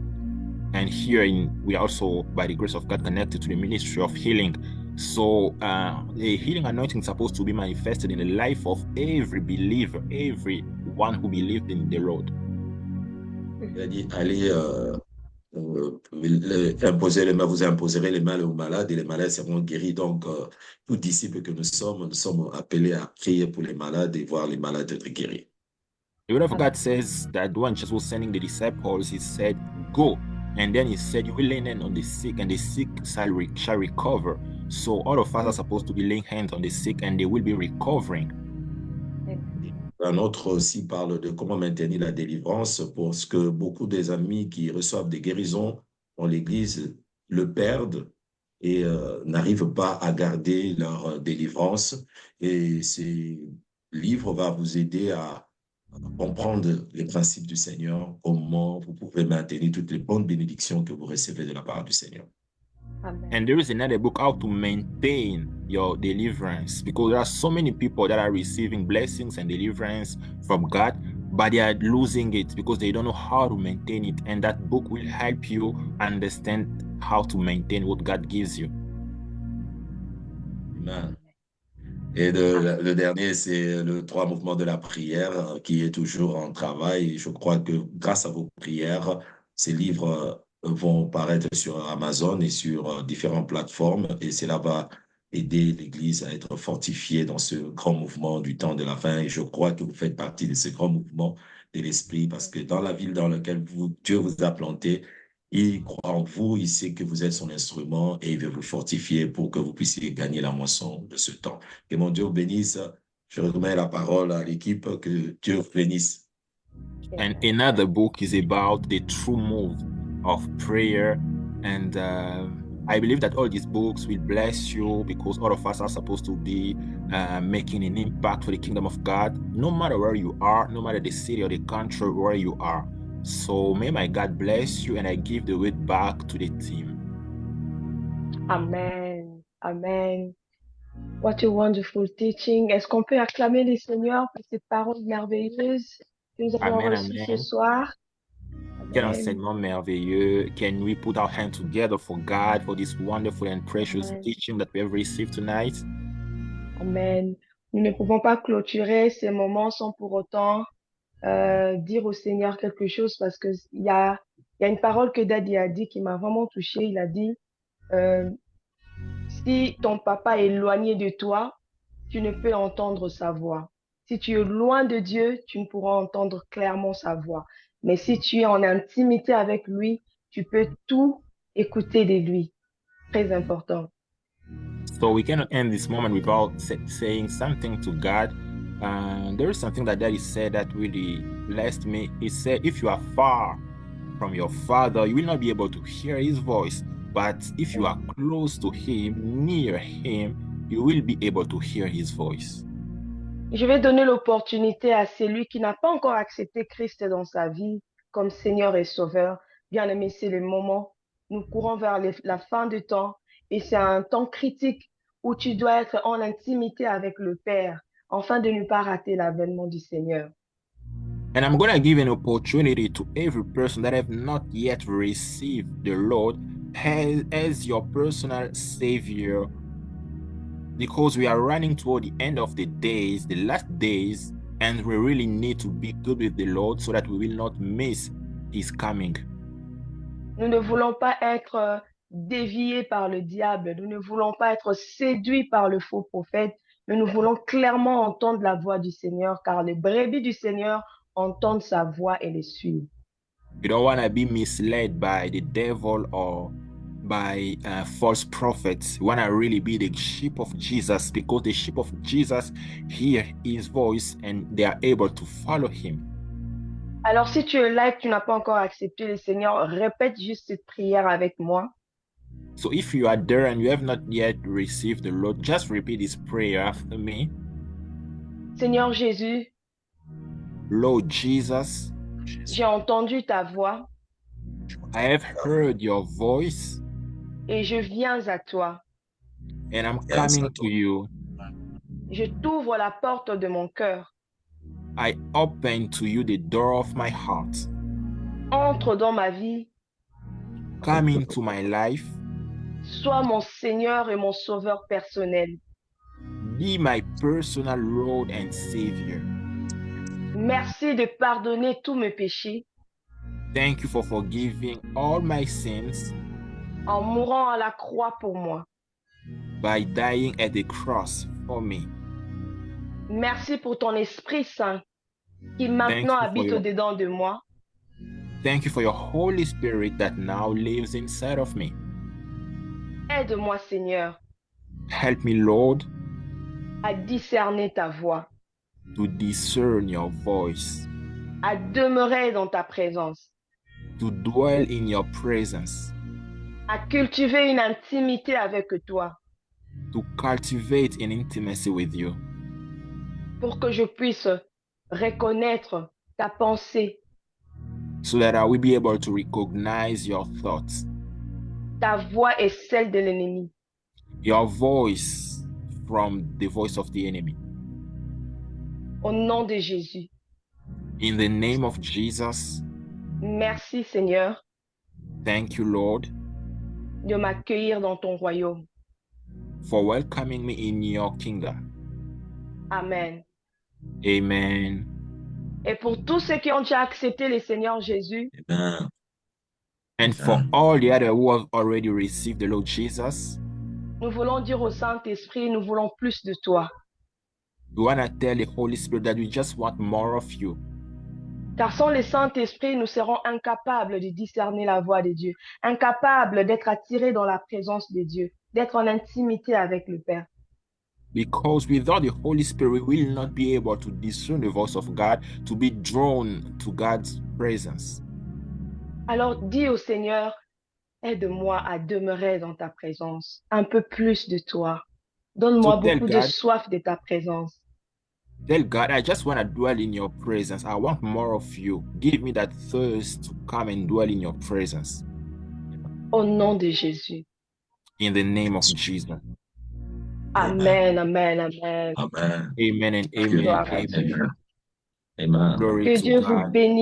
And here we are also, by the grace of God, connected to the ministry of healing. So the healing anointing is supposed to be manifested in the life of every believer, everyone who believed in the Lord. Il a dit, allez imposer les mains, vous imposerez les mains aux malades et les malades seront guéris. Donc, tous disciples que nous sommes appelés à prier pour les malades et voir les malades être guéris. The word of God says that when Jesus was sending the disciples, he said, go. And then he said, you will lay hands on the sick and the sick shall recover. So all of us are supposed to be laying hands on the sick and they will be recovering. Un autre aussi parle de comment maintenir la délivrance parce que beaucoup des amis qui reçoivent des guérisons dans l'Église le perdent et n'arrivent pas à garder leur délivrance. Et ce livre va vous aider à comprendre les principes du Seigneur, comment vous pouvez maintenir toutes les bonnes bénédictions que vous recevez de la part du Seigneur. Amen. And there is another book, how to maintain your deliverance, because there are so many people that are receiving blessings and deliverance from God, but they are losing it because they don't know how to maintain it. And that book will help you understand how to maintain what God gives you. Amen. Et le dernier, c'est le 3 mouvements de la prière qui est toujours en travail. Et je crois que grâce à vos prières, ces livres vont paraître sur Amazon et sur différentes plateformes et cela va aider l'Église à être fortifiée dans ce grand mouvement du temps de la fin. Et je crois que vous faites partie de ce grand mouvement de l'Esprit parce que dans la ville dans laquelle Dieu vous a planté, il croit en vous, il sait que vous êtes son instrument et il veut vous fortifier pour que vous puissiez gagner la moisson de ce temps. Que mon Dieu vous bénisse. Je remets la parole à l'équipe. Que Dieu vous bénisse. And another book is about the true move of prayer. And I believe that all these books will bless you because all of us are supposed to be making an impact for the kingdom of God, no matter where you are, no matter the city or the country where you are. So may my God bless you, and I give the word back to the team. Amen. Amen. What a wonderful teaching. Est-ce qu'on peut acclamer les Seigneurs pour ces paroles merveilleuses que nous avons Amen, reçues ce amen. soir? Quel Amen. enseignement merveilleux. Can we put our hands together for God for this wonderful and precious Amen. teaching that we have received tonight? Amen. Nous ne pouvons pas clôturer ces moments sans pour autant dire au Seigneur quelque chose parce que il y a une parole que Daddy a dit qui m'a vraiment touchée. Il a dit, si ton papa est éloigné de toi, tu ne peux entendre sa voix. Si tu es loin de Dieu, tu ne pourras entendre clairement sa voix. Mais si tu es en intimité avec lui, tu peux tout écouter de lui. Très important. So we cannot end this moment without saying something to God. There is something that Daddy said that really blessed me. He said, if you are far from your Father, you will not be able to hear his voice. But if you are close to him, near him, you will be able to hear his voice. Je vais donner l'opportunité à celui qui n'a pas encore accepté Christ dans sa vie comme Seigneur et Sauveur. Bien-aimé, c'est le moment. Nous courons vers la fin du temps et c'est un temps critique où tu dois être en intimité avec le Père afin de ne pas rater l'avènement du Seigneur. And I'm going to give an opportunity to every person that have not yet received the Lord as your personal Savior, because we are running toward the end of the days, the last days, and we really need to be good with the Lord so that we will not miss his coming. Nous ne voulons pas être déviés par le diable. Nous ne voulons pas être séduits par le faux prophète. Mais nous voulons clairement entendre la voix du Seigneur, car les brebis du Seigneur entendent sa voix et les suivent. You don't want to be misled by the devil or by false prophets. You want to really be the sheep of Jesus, because the sheep of Jesus hear his voice and they are able to follow him. Alors, si tu es là et que tu n'as pas encore accepté le Seigneur, répète juste cette prière avec moi. So if you are there and you have not yet received the Lord, just repeat this prayer after me. Seigneur Jésus, Lord Jesus, j'ai entendu ta voix I have heard your voice et je viens à toi. and I'm coming to you. Je t'ouvre la porte de mon cœur. I open to you the door of my heart. Entre dans ma vie. Come into my life. Sois mon Seigneur et mon Sauveur personnel. Be my personal Lord and Savior. Merci de pardonner tous mes péchés. Thank you for forgiving all my sins. En mourant à la croix pour moi. By dying at the cross for me. Merci pour ton Esprit Saint qui maintenant habite au-dedans de moi. Thank you for your Holy Spirit that now lives inside of me. Aide-moi, Seigneur. Help me, Lord, à discerner ta voix. To discern your voice. À demeurer dans ta présence. To dwell in your presence. À cultiver une intimité avec toi. To cultivate an intimacy with you. Pour que je puisse reconnaître ta pensée. So that I will be able to recognize your thoughts. Ta voix est celle de l'ennemi. Your voice from the voice of the enemy. Au nom de Jésus. In the name of Jesus. Merci Seigneur. Thank you, Lord. De m'accueillir dans ton royaume. For welcoming me in your kingdom. Amen. Amen. Et pour tous ceux qui ont déjà accepté le Seigneur Jésus. Amen. And for all the others who have already received the Lord Jesus. Nous voulons dire au Saint-Esprit, nous voulons plus de toi. We want to tell the Holy Spirit that we just want more of you. Car sans le Saint-Esprit, nous serons incapables de discerner la voix de Dieu, incapables d'être attirés dans la présence de Dieu, d'être en intimité avec le Père. Because without the Holy Spirit, we will not be able to discern the voice of God, to be drawn to God's presence. Alors dis au Seigneur, aide-moi à demeurer dans ta présence, un peu plus de toi. Donne-moi beaucoup de soif de ta présence. Tell God, I just want to dwell in your presence. I want more of you. Give me that thirst to come and dwell in your presence. Au nom de Jésus. In the name of Jesus. Amen, amen, amen. Amen. Amen and amen. Amen. Amen. Glory que to Dieu God. vous bénisse.